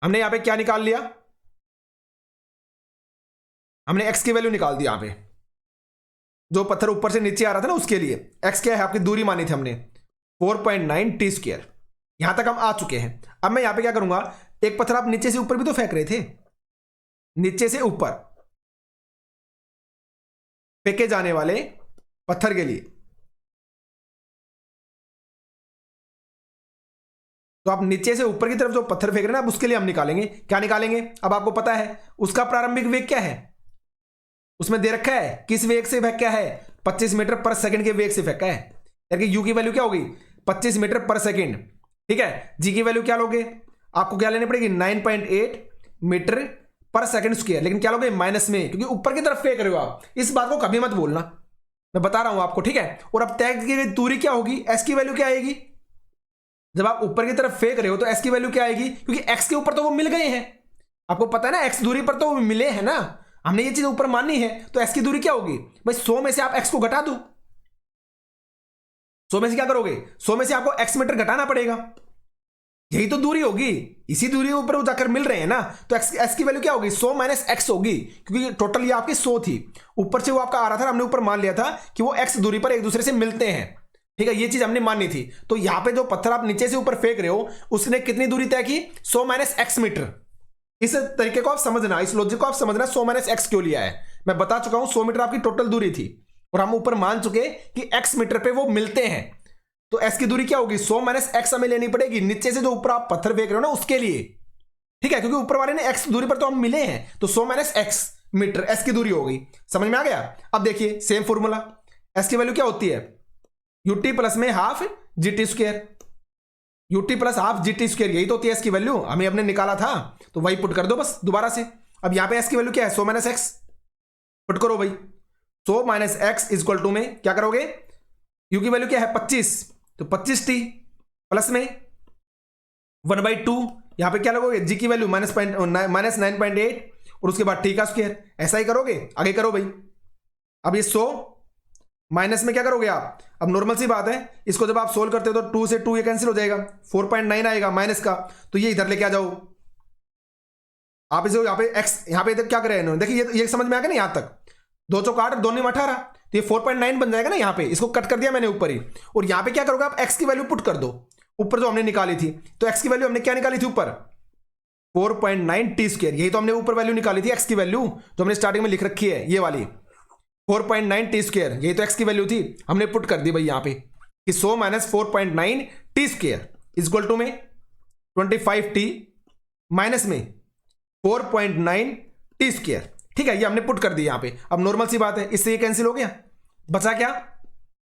हमने यहां पे क्या निकाल लिया, हमने x की वैल्यू निकाल दी। यहां पे जो पत्थर ऊपर से नीचे आ रहा था ना उसके लिए x क्या है आपकी दूरी मानी थी हमने, 4.9 टी स्क्वायर। यहां तक हम आ चुके हैं। अब मैं यहां पे क्या करूंगा, एक पत्थर आप नीचे से ऊपर भी तो फेंक रहे थे, नीचे से ऊपर फेंके जाने वाले पत्थर के लिए, तो आप नीचे से ऊपर की तरफ जो पत्थर फेंक रहे हैं ना, अब उसके लिए हम निकालेंगे, क्या निकालेंगे। अब आपको पता है उसका प्रारंभिक वेग क्या है, उसमें दे रखा है किस वेग से फेंका है, 25 मीटर पर सेकंड के वेग से फेंका है। यानी यू की वैल्यू क्या होगी, 25 मीटर पर सेकंड, ठीक है। जी की वैल्यू क्या लोगे, आपको क्या लेनी पड़ेगी, 9.8 मीटर पर सेकंड स्क्वायर, लेकिन क्या लोगे माइनस में, क्योंकि ऊपर की तरफ फेंक रहे हो आप। इस बात को कभी मत बोलना, मैं बता रहा हूं आपको, ठीक है। और अब तय की गई दूरी क्या होगी, एस की वैल्यू क्या आएगी, जब आप ऊपर की तरफ फेंक रहे हो तो एस की वैल्यू क्या आएगी, क्योंकि एक्स के ऊपर तो वो मिल गए हैं, आपको पता है ना, एक्स दूरी पर तो वो मिले हैं ना, हमने ये चीज ऊपर माननी है। तो एक्स की दूरी क्या होगी भाई, 100 में से आप एक्स को घटा दो, 100 में से क्या करोगे, 100 में से आपको एक्स मीटर घटाना पड़ेगा, यही तो दूरी होगी, इसी दूरी के ऊपर वो जाकर मिल रहे हैं ना। तो एक्स की वैल्यू क्या होगी, 100 माइनस एक्स होगी, क्योंकि टोटल ये आपकी 100 थी, ऊपर से वो आपका आ रहा था, हमने ऊपर मान लिया था कि वो एक्स दूरी पर एक दूसरे से मिलते हैं, ठीक है। ये चीज हमने माननी थी। तो यहां पे जो पत्थर आप नीचे से ऊपर फेंक रहे हो उसने कितनी दूरी तय की, 100 माइनस एक्स मीटर। इस तरीके को आप समझना, इस लॉजिक को आप समझना, 100 माइनस एक्स क्यों लिया है मैं बता चुका हूं। 100 मीटर आपकी टोटल दूरी थी और हम ऊपर मान चुके कि एक्स मीटर पे वो मिलते हैं, तो एस की दूरी क्या होगी 100 माइनस एक्स हमें लेनी पड़ेगी नीचे से जो ऊपर आप पत्थर फेंक रहे हो ना उसके लिए, ठीक है, क्योंकि ऊपर वाले ने एक्स दूरी पर तो हम मिले हैं, तो 100 माइनस एक्स मीटर एस की दूरी हो गई। समझ में आ गया? अब देखिए सेम फॉर्मूला, एस की वैल्यू क्या होती है यूटी प्लस में half G T square, UT plus half G T square, यही तो होती है एस की वैल्यू, हमें हमने निकाला था, तो वही पुट कर दो बस दोबारा से। अब यहां पे एस की वैल्यू क्या है 100 माइनस एक्स, पुट करो भाई 100 minus x is equal to में क्या करोगे, यू की वैल्यू क्या है 25, तो 25 टी प्लस में 1/2, यहां पे क्या लगोगे जी की वैल्यू माइनस 9.8 और उसके बाद टी का स्क्वायर, ऐसा ही करोगे, आगे करो भाई। अब ये 100 माइनस में क्या करोगे आप, अब नॉर्मल सी बात है, इसको जब आप सोल्व करते हो तो 2 से 2 ये कैंसिल हो जाएगा, 4.9 आएगा माइनस का, तो ये इधर लेके आ जाओ आप इसे, यहाँ पे एक्स, यहाँ पे इधर क्या करें इन्होंने, देखिए ये समझ में आ गया ना, यहां तक 2 चौक 8 2 18, तो ये 4.9 बन जाएगा ना, यहाँ पे इसको कट कर दिया मैंने ऊपर ही, और यहाँ पे क्या करोगे आप एक्स की वैल्यू पुट कर दो ऊपर जो हमने निकाली थी, तो एक्स की वैल्यू हमने क्या निकाली थी ऊपर 4.9 टी स्क्वायर, यही तो हमने ऊपर वैल्यू निकाली थी एक्स की वैल्यू जो हमने स्टार्टिंग में लिख रखी है, ये वाली 4.9 टी स्क्वायर, यही तो एक्स की वैल्यू थी, हमने पुट कर दी भाई यहाँ पे कि 100 minus 4.9 t square is equal to में 25 टी माइनस में 4.9 टी स्क्वायर, ठीक है, ये हमने पुट कर दी यहाँ पे। अब नॉर्मल सी बात है, इससे ये कैंसिल हो गया, बचा क्या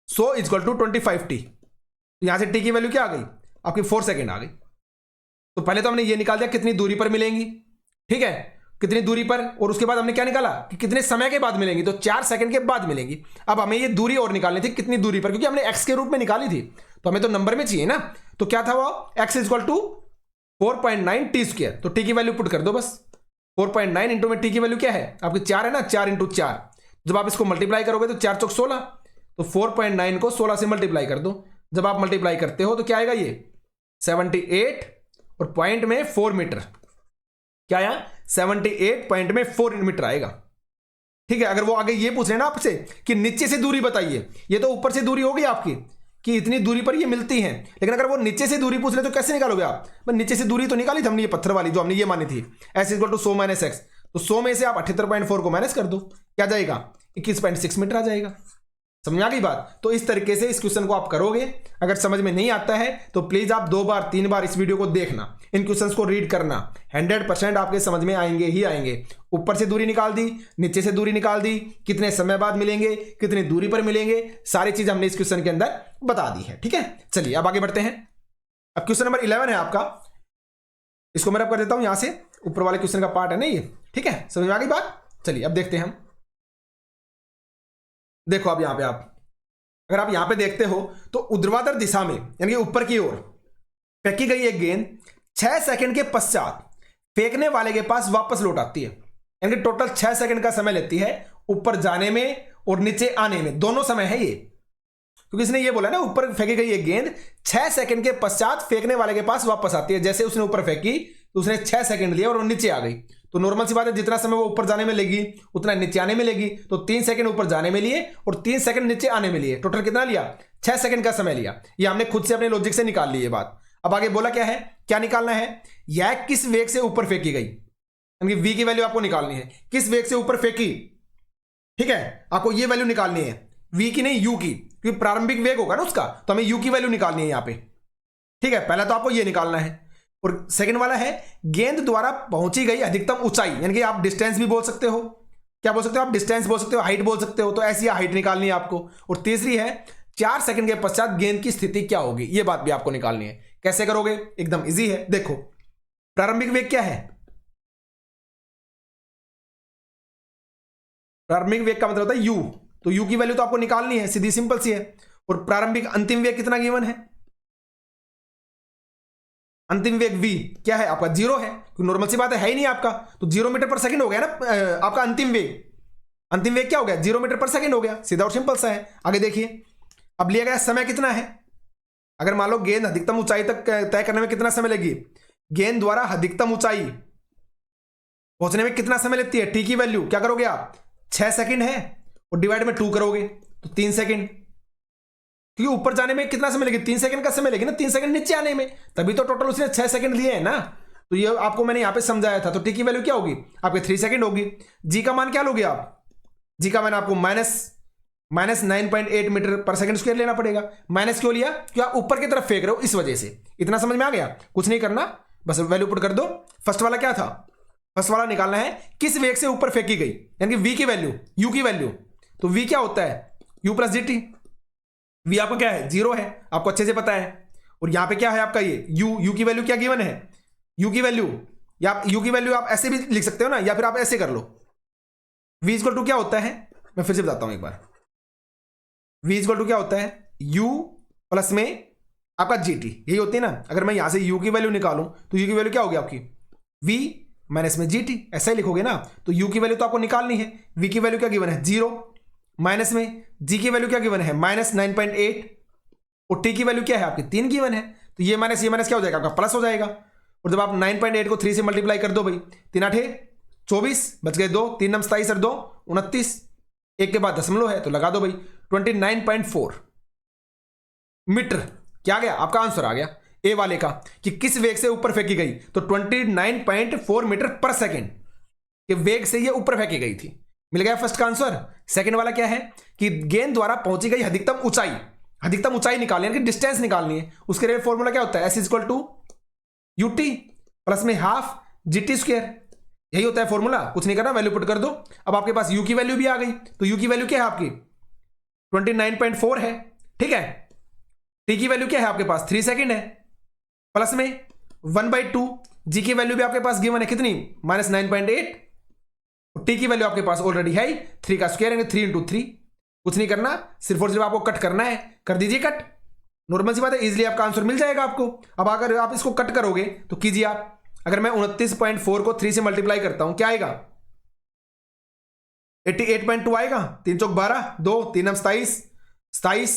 100 इज इक्वल टू 25 टी, तो यहां से टी की वैल्यू क्या आ गई आपकी 4 सेकेंड आ गई। तो पहले तो हमने ये निकाल दिया कितनी दूरी पर मिलेंगी, ठीक है, कितनी दूरी पर, और उसके बाद हमने क्या निकाला कि कितने समय के बाद मिलेंगी, तो 4 सेकंड के बाद मिलेंगी। अब हमें ये दूरी और निकालनी थी कितनी दूरी पर, क्योंकि हमने एक्स के रूप में निकाली थी, तो हमें तो नंबर में चाहिए ना, तो क्या था वो x is equal to 4.9 t square, तो टी की वैल्यू पुट कर दो बस, 4.9 इंटू में टी की वैल्यू क्या है आपकी 4 है ना, 4 इंटू 4, जब आप इसको मल्टीप्लाई करोगे तो 4 चौक 16, तो 4.9 को 16 से मल्टीप्लाई कर दो, जब आप मल्टीप्लाई करते हो तो क्या आएगा ये 78 और पॉइंट में 4 मीटर, क्या आया 78 पॉइंट में 4 मीटर आएगा, ठीक है। अगर वो आगे ये पूछ रहे हैं ना आपसे कि नीचे से दूरी बताइए, ये तो ऊपर से दूरी होगी आपकी कि इतनी दूरी पर ये मिलती हैं, लेकिन अगर वो नीचे से दूरी पूछ रहे तो कैसे निकालोगे आप, नीचे से दूरी तो निकाली थी हमने, ये पत्थर वाली जो हमने ये मानी थी s equal to 100 minus x, तो 100 में से आप 78.4 को माइनस कर दो, क्या जाएगा 21.6 मीटर आ जाएगा। समझ में आ गई बात? तो इस तरीके से इस क्वेश्चन को आप करोगे। अगर समझ में नहीं आता है तो प्लीज आप 2 बार 3 बार इस वीडियो को देखना, इन क्वेश्चंस को रीड करना, 100% आपके समझ में आएंगे ही आएंगे। ऊपर से दूरी निकाल दी, नीचे से दूरी निकाल दी, कितने समय बाद मिलेंगे, कितनी दूरी पर मिलेंगे, सारी चीज हमने इस क्वेश्चन के अंदर बता दी है, ठीक है। चलिए अब आगे बढ़ते हैं। अब क्वेश्चन नंबर 11 है आपका, इसको मैं कर देता हूं यहां से, ऊपर वाले क्वेश्चन का पार्ट है ना ये, ठीक है। समझ में आ गई बात? चलिए अब देखते हैं हम। देखो अब यहां पे अगर आप यहां पे देखते हो तो ऊर्ध्वाधर दिशा में यानी कि ऊपर की ओर फेंकी गई एक गेंद 6 सेकंड के पश्चात फेंकने वाले के पास वापस लौट आती है, यानी कि टोटल 6 सेकंड का समय लेती है ऊपर जाने में और नीचे आने में, दोनों समय है ये, क्योंकि इसने ये बोला ना ऊपर फेंकी गई एक गेंद 6 सेकंड के पश्चात फेंकने वाले के पास वापस आती है। जैसे उसने ऊपर फेंकी तो उसने 6 सेकंड लिया और वो नीचे आ गई, तो नॉर्मल सी बात है जितना समय वो ऊपर जाने में लेगी उतना नीचे आने में लेगी, तो 3 सेकंड ऊपर जाने में लिए और 3 सेकंड नीचे आने में लिए, टोटल कितना लिया 6 सेकंड का समय लिया। ये हमने खुद से अपने लॉजिक से निकाल ली ये बात। अब आगे बोला क्या है, क्या निकालना है, यह किस वेग से ऊपर फेंकी गई, यानी वी की वैल्यू आपको निकालनी है, किस वेग से ऊपर फेंकी, ठीक है, आपको ये वैल्यू निकालनी है, वी की नहीं यू की, क्योंकि प्रारंभिक वेग होगा ना उसका, तो हमें यू की वैल्यू निकालनी है यहां पे, ठीक है। पहला तो आपको ये निकालना है, और सेकंड वाला है गेंद द्वारा पहुंची गई अधिकतम ऊंचाई, यानी कि आप डिस्टेंस भी बोल सकते हो, क्या बोल सकते हो आप, डिस्टेंस बोल सकते हो, हाइट बोल सकते हो, तो ऐसी हाइट निकालनी है आपको। और तीसरी है 4 सेकंड के पश्चात गेंद की स्थिति क्या होगी, ये बात भी आपको निकालनी है। कैसे करोगे, एकदम इजी है। देखो प्रारंभिक वेग क्या है, प्रारंभिक वेग का मतलब होता है यू, तो यू की वैल्यू तो आपको निकालनी है, सीधी सिंपल सी है। और प्रारंभिक अंतिम वेग कितना गिवन है, अंतिम वेग v क्या है आपका 0 है, क्योंकि नॉर्मल सी बात है ही नहीं आपका, तो 0 मीटर पर सेकंड हो गया ना आपका अंतिम वेग। अंतिम वेग क्या हो गया 0 मीटर पर सेकंड हो गया, सीधा और सिंपल सा है। आगे देखिए अब लिया गया समय कितना है, अगर मान लो गेंद अधिकतम ऊंचाई तक तय करने में कितना समय लगेगी, गेंद द्वारा अधिकतम ऊंचाई पहुंचने में कितना समय लेती है, टी की वैल्यू क्या करोगे आप 6 सेकंड है और डिवाइड में 2 करोगे तो 3 सेकंड, क्योंकि ऊपर जाने में कितना समय लगेगा 3 सेकंड का समय लगेगा ना, 3 सेकंड नीचे आने में, तभी तो टोटल उसने 6 सेकंड लिए हैं ना। तो ये आपको मैंने यहां पे समझाया था। तो टी की वैल्यू क्या होगी आपके 3 सेकंड होगी। जी का मान क्या लोगे आप, जी का मान आपको -9.8 मीटर पर सेकंड स्क्वायर लेना पड़ेगा। माइनस क्यों लिया? क्योंकि आप ऊपर की तरफ फेंक रहे हो, इस वजह से। इतना समझ में आ गया? कुछ नहीं करना, बस वैल्यू पुट कर दो। फर्स्ट वाला क्या था? फर्स्ट वाला निकालना है किस वेग से ऊपर फेंकी गई, यानी कि v की वैल्यू, u की वैल्यू। तो v क्या होता है? u plus gt। v आपका क्या है? 0 है, आपको अच्छे से पता है। और यहां पे क्या है आपका? ये u की वैल्यू क्या गिवन है? u की वैल्यू, या u की वैल्यू आप ऐसे भी लिख सकते हो ना, या फिर आप ऐसे कर लो। v इक्वल टू क्या होता है? मैं फिर से बताता हूं एक बार। v इक्वल टू क्या होता है? u प्लस में आपका gt, यही होती है ना। अगर मैं यहां से u की वैल्यू निकालूं तो u की वैल्यू क्या होगी आपकी? v माइनस में gt, ऐसा ही लिखोगे ना। तो u की वैल्यू तो आपको निकालनी है। v की वैल्यू क्या गिवन है? 0। माइनस में g की वैल्यू क्या गिवन है? -9.8। और t की वैल्यू क्या है आपकी? 3 गिवन है। तो ये माइनस क्या हो जाएगा आपका? प्लस हो जाएगा। और जब आप 9.8 को 3 से मल्टीप्लाई कर दो भाई, 3 8 24, बच गए 2, 3 9 27 और 2 29, एक के बाद दशमलव है तो लगा दो भाई, 29.4 मीटर। क्या आ गया? आपका आंसर आ गया ए वाले का, कि किस वेग से ऊपर फेंकी गई। तो 29.4 मीटर पर सेकेंड के वेग से ये ऊपर फेंकी गई थी। मिल गया फर्स्ट का आंसर। सेकंड वाला क्या है? कि गेंद द्वारा पहुंची गई अधिकतम ऊंचाई, अधिकतम ऊंचाई निकालनी है, डिस्टेंस निकालनी है। उसके लिए फॉर्मूला क्या होता है? S equal to ut plus में हाफ gt स्क्वायर, यही होता है फॉर्मूला। कुछ नहीं करना, वैल्यू पुट कर दो। अब आपके पास u की वैल्यू भी आ गई। तो u की वैल्यू क्या है आपकी? 29.4 है, ठीक है। t की वैल्यू क्या है आपके पास? 3 सेकंड है, प्लस में 1/2। g की वैल्यू भी आपके पास गिवन है कितनी? -9.8। t की वैल्यू आपके पास ऑलरेडी है 3 का स्क्वायर, यानी 3 × 3। कुछ नहीं करना, सिर्फ और सिर्फ आपको कट करना है, कर दीजिए कट। नॉर्मल सी बात है, इजीली आपका आंसर मिल जाएगा आपको। अब अगर आप इसको कट करोगे तो कीजिए आप। अगर मैं 29.4 को 3 से मल्टीप्लाई करता हूं, क्या आएगा? 88.2 आएगा। 3 चौक 12, 2 3 9 27, 27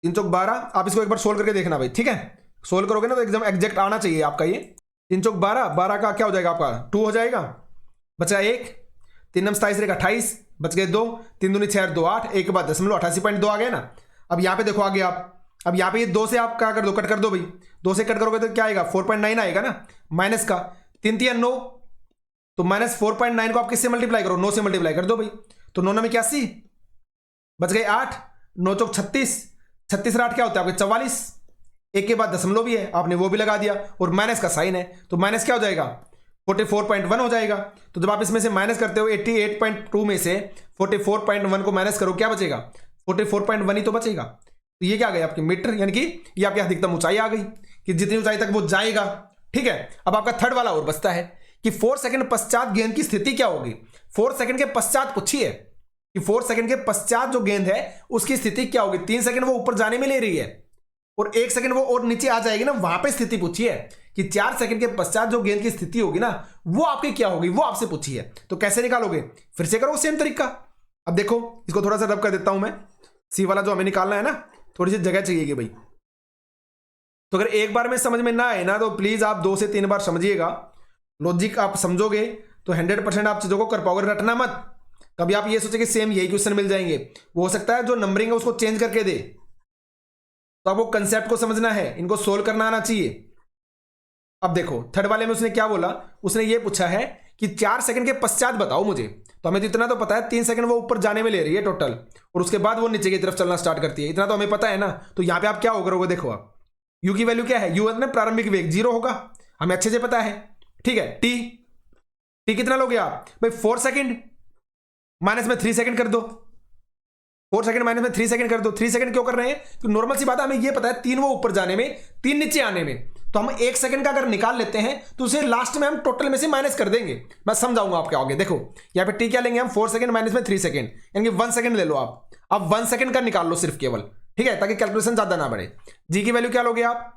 3 चौक 12। आप इसको एक बार सोल्व करके देखना भाई, ठीक है। सोल्व करोगे ना तो एकदम एग्जैक्ट आना चाहिए आपका ये। 3 चौक 12, 12 का क्या हो जाएगा आपका? 2 हो जाएगा, बचा 1, 3 9 27 रहेगा 28, बच गए 2, 3 दूनी 6 2 8, एक के बाद दशमलव 88.2 आ गया ना। अब यहाँ पे देखो आगे आप, अब यहाँ पे ये 2 से आप क्या कर दो? कट कर दो भाई। 2 से कट करोगे तो क्या आएगा? 4.9 आएगा ना, माइनस का 3 3 9, तो -4.9 को आप किससे मल्टीप्लाई करो? 9 से मल्टीप्लाई कर दो भाई। तो 9 9 81, बच गए 8, 9 चौक 36, 36 8 क्या होता है आपके? 44, एक के बाद दशमलव भी है, आपने वो भी लगा दिया, और माइनस का साइन है, तो माइनस क्या हो जाएगा? 44.1 हो जाएगा। तो जब आप इसमें से माइनस करते हो 88.2 में से 44.1 को माइनस करो, क्या बचेगा? 44.1 ही तो बचेगा। तो ये क्या आ गया आपकी? मीटर, यानी कि ये आपकी अधिकतम ऊंचाई आ गई, कि जितनी ऊंचाई तक वो जाएगा, ठीक है। अब आपका थर्ड वाला और बचता है कि 4 सेकंड पश्चात गेंद की स्थिति क्या होगी। 4 सेकंड के पश्चात पूछी है कि 4 सेकंड के पश्चात जो गेंद है उसकी स्थिति क्या होगी। 3 सेकंड वो ऊपर जाने में ले रही है और 1 सेकंड वो और नीचे आ जाएगी ना, वहां पे स्थिति पूछी है कि 4 सेकंड के पश्चात जो गेंद की स्थिति होगी ना, वो आपकी क्या होगी, वो आपसे पूछी है। तो कैसे निकालोगे? फिर से करो सेम तरीका। अब देखो, इसको थोड़ा सा रब कर देता हूं मैं। सी वाला जो हमें निकालना है ना, थोड़ी सी जगह चाहिए भाई। तो अगर एक बार में समझ में ना आए ना, तो प्लीज आप 2 से 3 बार समझिएगा। लॉजिक आप समझोगे तो 100% आप चीजों को कर पाओगे। रटना मत, कभी आप ये सोचे कि सेम यही क्वेश्चन मिल जाएंगे। वो हो सकता है जो नंबरिंग है उसको चेंज करके दे, तो आपको कंसेप्ट को समझना है, इनको सोल्व करना आना चाहिए। अब देखो थर्ड वाले में उसने क्या बोला, उसने ये पूछा है कि 4 सेकंड के पश्चात बताओ मुझे। तो हमें तो इतना तो पता है 3 सेकंड वो ऊपर जाने में ले रही है टोटल, और उसके बाद वो नीचे की तरफ चलना स्टार्ट करती है, इतना तो हमें पता है ना। तो यहां पे आप क्या करोगे? देखो आप यू की वैल्यू क्या है? यू है प्रारंभिक वेग 0 होगा, हमें अच्छे से पता है, ठीक है। टी कितना लोगे आप भाई? 4 सेकंड माइनस में 3 सेकंड कर दो। 4 सेकंड माइनस में 3 सेकंड कर दो। 3 सेकंड क्यों कर रहे हैं? तो नॉर्मल सी बात है, हमें ये पता है 3 वो ऊपर जाने में, 3 नीचे आने में। तो हम 1 सेकंड का अगर निकाल लेते हैं तो उसे लास्ट में हम टोटल में से माइनस कर देंगे। मैं समझाऊंगा आपके आगे। देखो यहाँ पे टी क्या लेंगे हम? 4 सेकंड माइनस में 3 सेकंड, यानी 1 सेकंड ले लो आप। अब 1 सेकंड का निकाल लो सिर्फ केवल, ठीक है, ताकि कैलकुलेशन ज्यादा ना बढ़े। जी की वैल्यू क्या लोगे आप?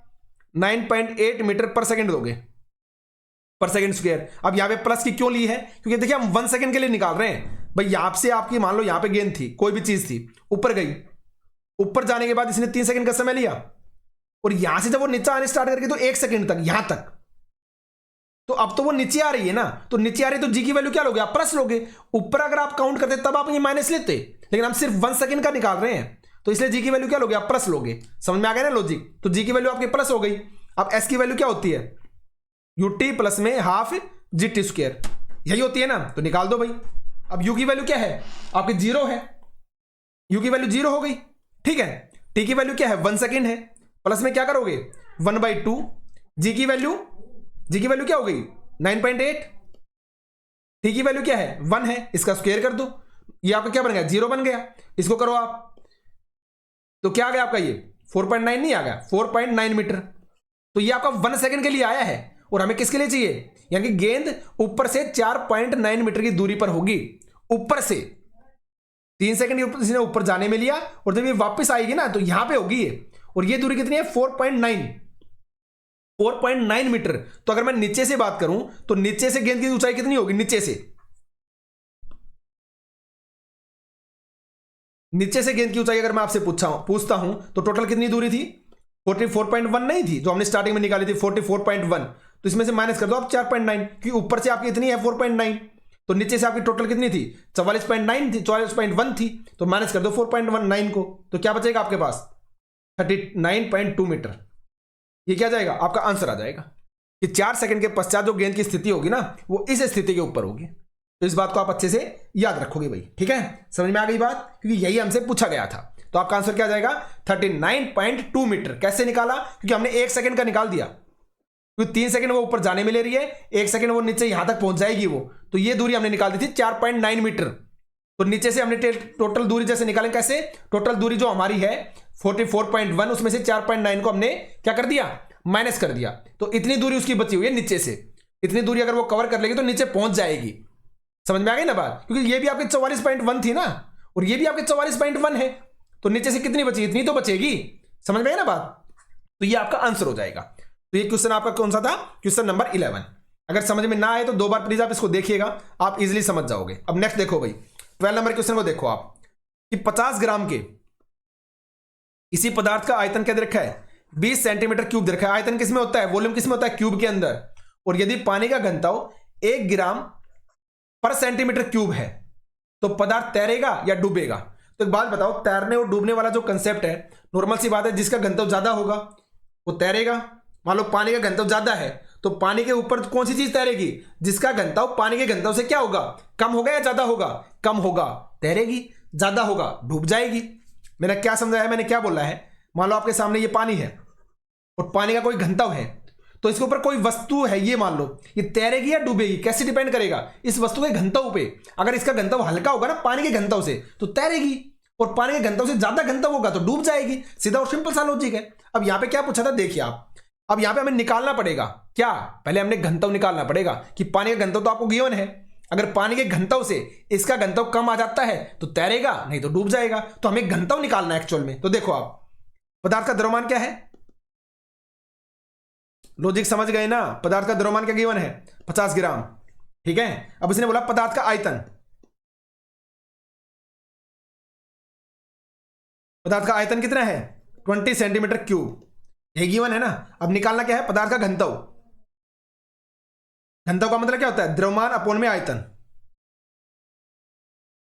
9.8 मीटर पर सेकंड दोगे, पर सेकंड स्क्वायर। अब यहाँ पे प्लस की क्यों ली है? क्योंकि देखिए हम 1 सेकंड के लिए निकाल रहे हैं भाई। यहां से आपकी मान लो यहाँ पे गेंद थी, कोई भी चीज थी, ऊपर गई, ऊपर जाने के बाद इसने 3 सेकंड का समय लिया, और यहां से जब वो नीचे आने स्टार्ट करके तो 1 सेकंड तक, यहां तक। तो अब तो वो नीचे आ रही है ना, तो नीचे आ रही है तो जी की वैल्यू क्या लोगे आप? प्लस लोगे। ऊपर अगर आप काउंट करते तब आप ये माइनस लेते, लेकिन हम सिर्फ 1 सेकंड का निकाल रहे हैं, तो इसलिए जी की वैल्यू क्या लोगे आप? प्लस लोगे। समझ में आ गया ना लॉजिक? तो जी की वैल्यू आपकी प्लस हो गई। अब एस की वैल्यू क्या होती है? यूटी प्लस में हाफ जी टी स्क्वायर, यही होती है ना, तो निकाल दो भाई। अब यू की वैल्यू क्या है आपकी? 0 है, यू की वैल्यू 0 हो गई, ठीक है। टी की वैल्यू क्या है 1 सेकेंड है, प्लस में क्या करोगे 1/2। जी की वैल्यू क्या हो गई 9.8। टी की वैल्यू क्या है 1 है, इसका स्क्वायर कर दो, ये आपका क्या बन गया 0 बन गया। इसको करो आप, तो क्या आ गया आपका ये 4.9 नहीं आ गया 4.9 मीटर। तो ये आपका 1 सेकंड के लिए आया है, और हमें किसके लिए चाहिए, यानी कि गेंद ऊपर से 4.9 मीटर की दूरी पर होगी, ऊपर से 3 सेकंड इसने ऊपर जाने में लिया, और जब ये वापस आएगी ना तो यहां पे होगी ये, और ये दूरी कितनी है 4.9 मीटर। तो अगर मैं नीचे से बात करूं तो नीचे से गेंद की ऊंचाई कितनी होगी, नीचे से गेंद की ऊंचाई अगर मैं आपसे पूछता हूं तो टोटल कितनी दूरी थी 44.1 नहीं थी जो हमने स्टार्टिंग में निकाली थी 44.1, तो इसमें से माइनस कर दो आप 4.9, क्योंकि ऊपर से आपकी इतनी है 4.9, तो नीचे से आपकी टोटल कितनी थी 44.9 थी, 44.1 थी, तो माइनस कर दो 4.19 को, तो क्या बचेगा आपके पास 39.2 मीटर। ये क्या जाएगा आपका आंसर आ जाएगा कि 4 सेकंड के पश्चात जो गेंद की स्थिति होगी ना वो इस स्थिति के ऊपर होगी। तो इस बात को आप अच्छे से याद रखोगे भाई, ठीक है, समझ में आ गई बात, क्योंकि यही हमसे पूछा गया था। तो आपका आंसर क्या जाएगा 39.2 मीटर। कैसे निकाला, क्योंकि हमने 1 सेकंड का निकाल दिया, क्योंकि 3 सेकंड वो ऊपर जाने में ले रही है, 1 सेकंड वो नीचे यहां तक पहुंच जाएगी वो, तो ये दूरी हमने निकाल दी थी 4.9 मीटर। तो नीचे से हमने टोटल दूरी जैसे निकालें, कैसे, टोटल दूरी जो हमारी है 44.1, उसमें से 4.9 को हमने क्या कर दिया माइनस कर दिया, तो इतनी दूरी उसकी बची हुई है नीचे से। इतनी दूरी अगर वो कवर कर लेगी तो नीचे पहुंच जाएगी। समझ में आ गई ना बात, क्योंकि ये भी आपके 44.1 थी ना, और ये भी आपके 44.1 है, तो नीचे से कितनी बची, इतनी तो बचेगी। समझ में आई ना बात, तो ये आपका आंसर हो जाएगा। तो ये क्वेश्चन आपका कौन सा था, क्वेश्चन नंबर 11। अगर समझ में ना आए तो 2 बार प्लीज आप इसको देखिएगा, आप इजीली समझ जाओगे। अब नेक्स्ट देखो भाई 12 नंबर क्वेश्चन को देखो आप, कि 50 ग्राम के इसी पदार्थ का आयतन क्या दे रखा है 20 सेंटीमीटर क्यूब दे रखा है। आयतन किसमें होता है, वॉल्यूम किसमें होता है, क्यूब के अंदर। और यदि पानी का घनत्व 1 ग्राम पर सेंटीमीटर क्यूब है तो पदार्थ तैरेगा या डूबेगा। तो एक बात बताओ, तैरने और डूबने वाला जो कंसेप्ट है, नॉर्मल सी बात है, जिसका घनत्व ज्यादा होगा वो तैरेगा। मान लो पानी का घनत्व ज्यादा है तो पानी के ऊपर कौन सी चीज तैरेगी, जिसका घनत्व पानी के घनत्व से क्या होगा, कम होगा या ज्यादा होगा, कम होगा, तैरेगी। ज्यादा होगा, डूब जाएगी। मैंने क्या समझाया, मैंने क्या बोला है, मान लो आपके सामने ये पानी है और पानी का कोई घनत्व है, तो इसके ऊपर कोई वस्तु है, ये मान लो ये तैरेगी या डूबेगी, कैसे डिपेंड करेगा, इस वस्तु के घनत्व पे। अगर इसका घनत्व हल्का होगा ना पानी के घनत्व से तो तैरेगी, और पानी के घनत्व से ज्यादा घनत्व होगा तो डूब जाएगी। सीधा और सिंपल सा लॉजिक है। अब यहां पे क्या पूछा था, देखिए आप, अब यहां पे हमें निकालना पड़ेगा क्या, पहले हमने घनत्व निकालना पड़ेगा कि पानी का घनत्व तो आपको गिवन है। अगर पानी के घनत्व से इसका घनत्व कम आ जाता है तो तैरेगा, नहीं तो डूब जाएगा। तो हमें घनत्व निकालना है एक्चुअल में। तो देखो आप, पदार्थ का द्रव्यमान क्या है, लॉजिक समझ गए ना, पदार्थ का द्रव्यमान क्या गिवन है 50 ग्राम, ठीक है। अब इसने बोला पदार्थ का आयतन, पदार्थ का आयतन कितना है 20 सेंटीमीटर क्यूब, यही गिवन है ना। अब निकालना क्या है, पदार्थ का घनत्व। घनत्व का मतलब क्या होता है, द्रव्यमान अपोन में आयतन,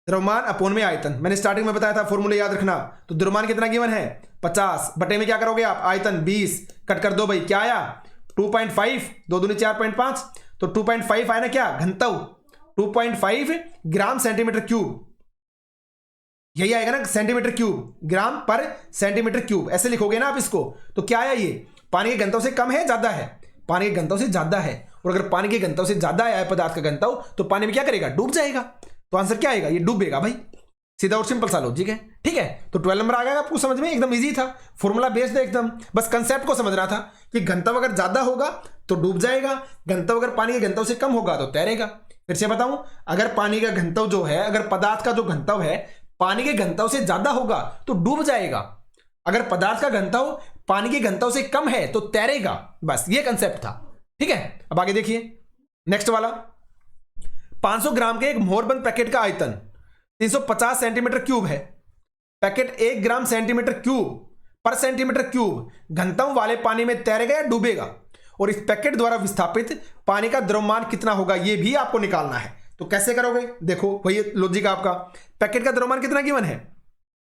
द्रव्यमान अपोन में आयतन। मैंने स्टार्टिंग में बताया था, फॉर्मूला याद रखना। तो द्रव्यमान कितना गिवन है 50 बटे में क्या करोगे आप, आयतन 20, कट कर दो भाई, क्या आया 2.5, 2 दूनी 4.5, तो 2.5 आया ना क्या घनत्व, 2.5 ग्राम सेंटीमीटर क्यूब, यही आएगा ना सेंटीमीटर क्यूब, ग्राम पर सेंटीमीटर क्यूब, ऐसे लिखोगे ना आप इसको। तो क्या आया, ये पानी के घनत्व से कम है ज्यादा है, पानी के घनत्व से ज्यादा है। और अगर पानी के घनत्व से ज्यादा आया है पदार्थ का घनत्व तो पानी में क्या करेगा, डूब जाएगा। तो आंसर क्या आएगा, ये डूबेगा भाई, सीधा और सिंपल सा लॉजिक है, ठीक है। तो 12 नंबर आ गया आपको समझ में, एकदम इजी था, फॉर्मूला बेस्ड है एकदम, बस कंसेप्ट को समझना था कि घनत्व अगर ज्यादा होगा तो डूब जाएगा, घनत्व अगर पानी के घनत्व से कम होगा तो तैरेगा। फिर से बताऊं, अगर पानी का घनत्व जो है, अगर पदार्थ का जो घनत्व है पानी के घनत्व से ज्यादा होगा तो डूब जाएगा, अगर पदार्थ का घनत्व पानी के घनत्व से कम है तो तैरेगा। बस ये कंसेप्ट था, ठीक है। अब आगे देखिए नेक्स्ट वाला, 500 ग्राम के एक मोहरबंद पैकेट का आयतन 350 सेंटीमीटर क्यूब है। पैकेट 1 ग्राम सेंटीमीटर क्यूब पर सेंटीमीटर क्यूब घनत्व वाले पानी में तैरेगा या डूबेगा, और इस पैकेट द्वारा विस्थापित पानी का द्रव्यमान कितना होगा, यह भी आपको निकालना है। तो कैसे करोगे, देखो वही लॉजिक आपका, पैकेट का द्रव्यमान कितना गिवन है।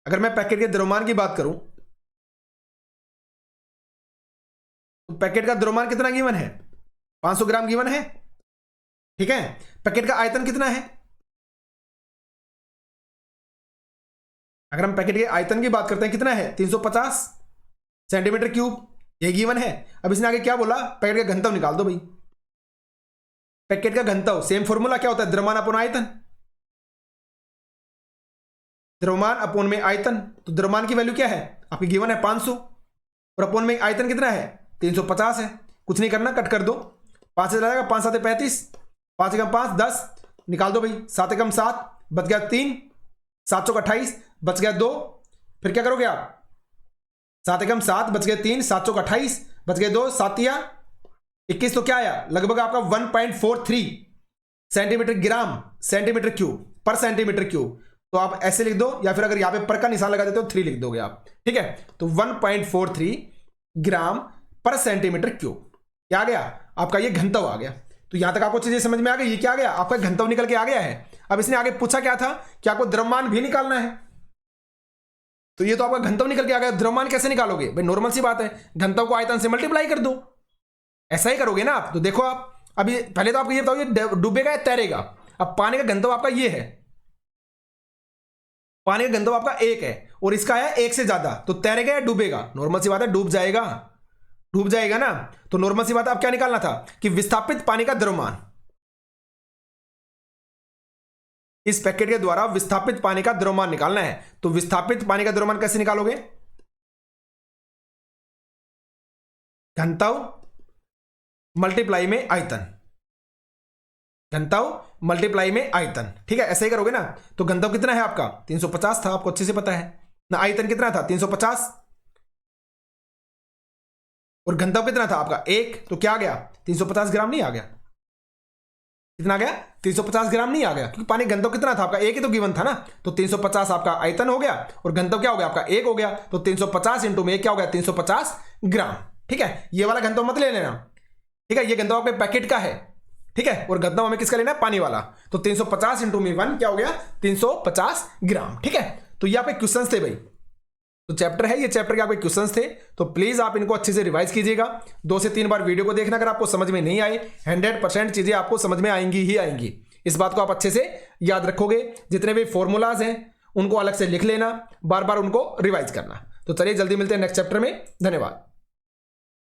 अगर मैं पैकेट के द्रव्यमान की बात करूं तो पैकेट का द्रव्यमान कितना गिवन है 500 ग्राम गिवन है, ठीक है। पैकेट का आयतन कितना है अगर हम पैकेट के आयतन की बात करते हैं कितना है 350 सेंटीमीटर क्यूब, ये गिवन है। अब इसने आगे क्या बोला, पैकेट का घनत्व निकाल दो भाई। पैकेट का घनत्व सेम फॉर्मूला क्या होता है, द्रव्यमान अपॉन आयतन, द्रव्यमान अपॉन में आयतन। तो द्रव्यमान की वैल्यू क्या है आपकी गिवन है 500 और अपॉन में आयतन कितना है 350 है। कुछ नहीं करना, कट कर दो, 5 से जाएगा 5 7 35, 5 एकम 5 10, निकाल दो भाई, 7 एकम 7 बच गया 3, 7 चौक 28 बच गया 2, फिर क्या करोगे आप 7 एकम 7 बच गए 3, 7 चौक 28 बच गए 2, 7 या 21, तो क्या आया लगभग आपका 1.43 सेंटीमीटर ग्राम सेंटीमीटर क्यूब पर सेंटीमीटर क्यूब। तो आप ऐसे लिख दो, या फिर अगर यहां पे पर का निशान लगा देते हो 3 लिख दोगे आप, ठीक है। तो 1.43 ग्राम पर सेंटीमीटर क्यूब क्या आ गया आपका, ये घनत्व आ गया। तो यहां तक आपको चीजें समझ में आ गई, ये क्या आ गया आपका घनत्व निकल के आ गया है। अब इसने आगे पूछा क्या था कि आपको द्रव्यमान भी निकालना है, तो ये तो आपका घनत्व निकल के आ गया। द्रव्यमान कैसे निकालोगे भाई, नॉर्मल सी बात है, घनत्व को आयतन से मल्टीप्लाई कर दो, ऐसा ही करोगे ना आप। तो देखो आप अभी पहले तो आपको ये बताओ ये डूबेगा या तैरेगा। अब पानी का घनत्व आपका ये है, पानी का घनत्व आपका 1 है और इसका है 1 से ज्यादा, तो तैरेगा या डूबेगा, नॉर्मल सी बात है डूब जाएगा, डूब जाएगा ना। तो नॉर्मल सी बात है, अब क्या निकालना था कि विस्थापित पानी का द्रव्यमान, इस पैकेट के द्वारा विस्थापित पानी का द्रव्यमान निकालना है। तो विस्थापित पानी का द्रव्यमान कैसे निकालोगे, घनत्व मल्टीप्लाई में आयतन, घनत्व मल्टीप्लाई में आयतन, ठीक है, ऐसे ही करोगे ना। तो घनत्व कितना है आपका 350 था, आपको अच्छे से पता है ना। आयतन कितना था 350 और घनत्व कितना था आपका 1, तो क्या आ गया 350 ग्राम नहीं आ गया, कितना आ गया 350 ग्राम नहीं आ गया, क्योंकि पानी घनत्व कितना था आपका 1 ही तो गिवन था ना। तो 350 आपका आयतन हो गया और घनत्व क्या हो गया आपका 1 हो गया। तो 350 इंटू में क्या हो गया 350 ग्राम, ठीक है। ये वाला घनत्व मत ले लेना, ठीक है, ये घनत्व आपके पैकेट का है, ठीक है, और घनत्व हमें किसका लेना है पानी वाला। तो 350 इंटू में 1 क्या हो गया 350 ग्राम, ठीक है। तो ये आपके क्वेश्चंस थे भाई, तो चैप्टर है, ये चैप्टर के आपके क्वेश्चंस थे। तो प्लीज आप इनको अच्छे से रिवाइज कीजिएगा, 2 से 3 बार वीडियो को देखना। अगर आपको समझ में नहीं आए 100% चीजें आपको समझ में आएंगी ही आएंगी, इस बात को आप अच्छे से याद रखोगे। जितने भी फॉर्मूलाज हैं उनको अलग से लिख लेना, बार बार उनको रिवाइज करना। तो चलिए जल्दी मिलते हैं नेक्स्ट चैप्टर में, धन्यवाद।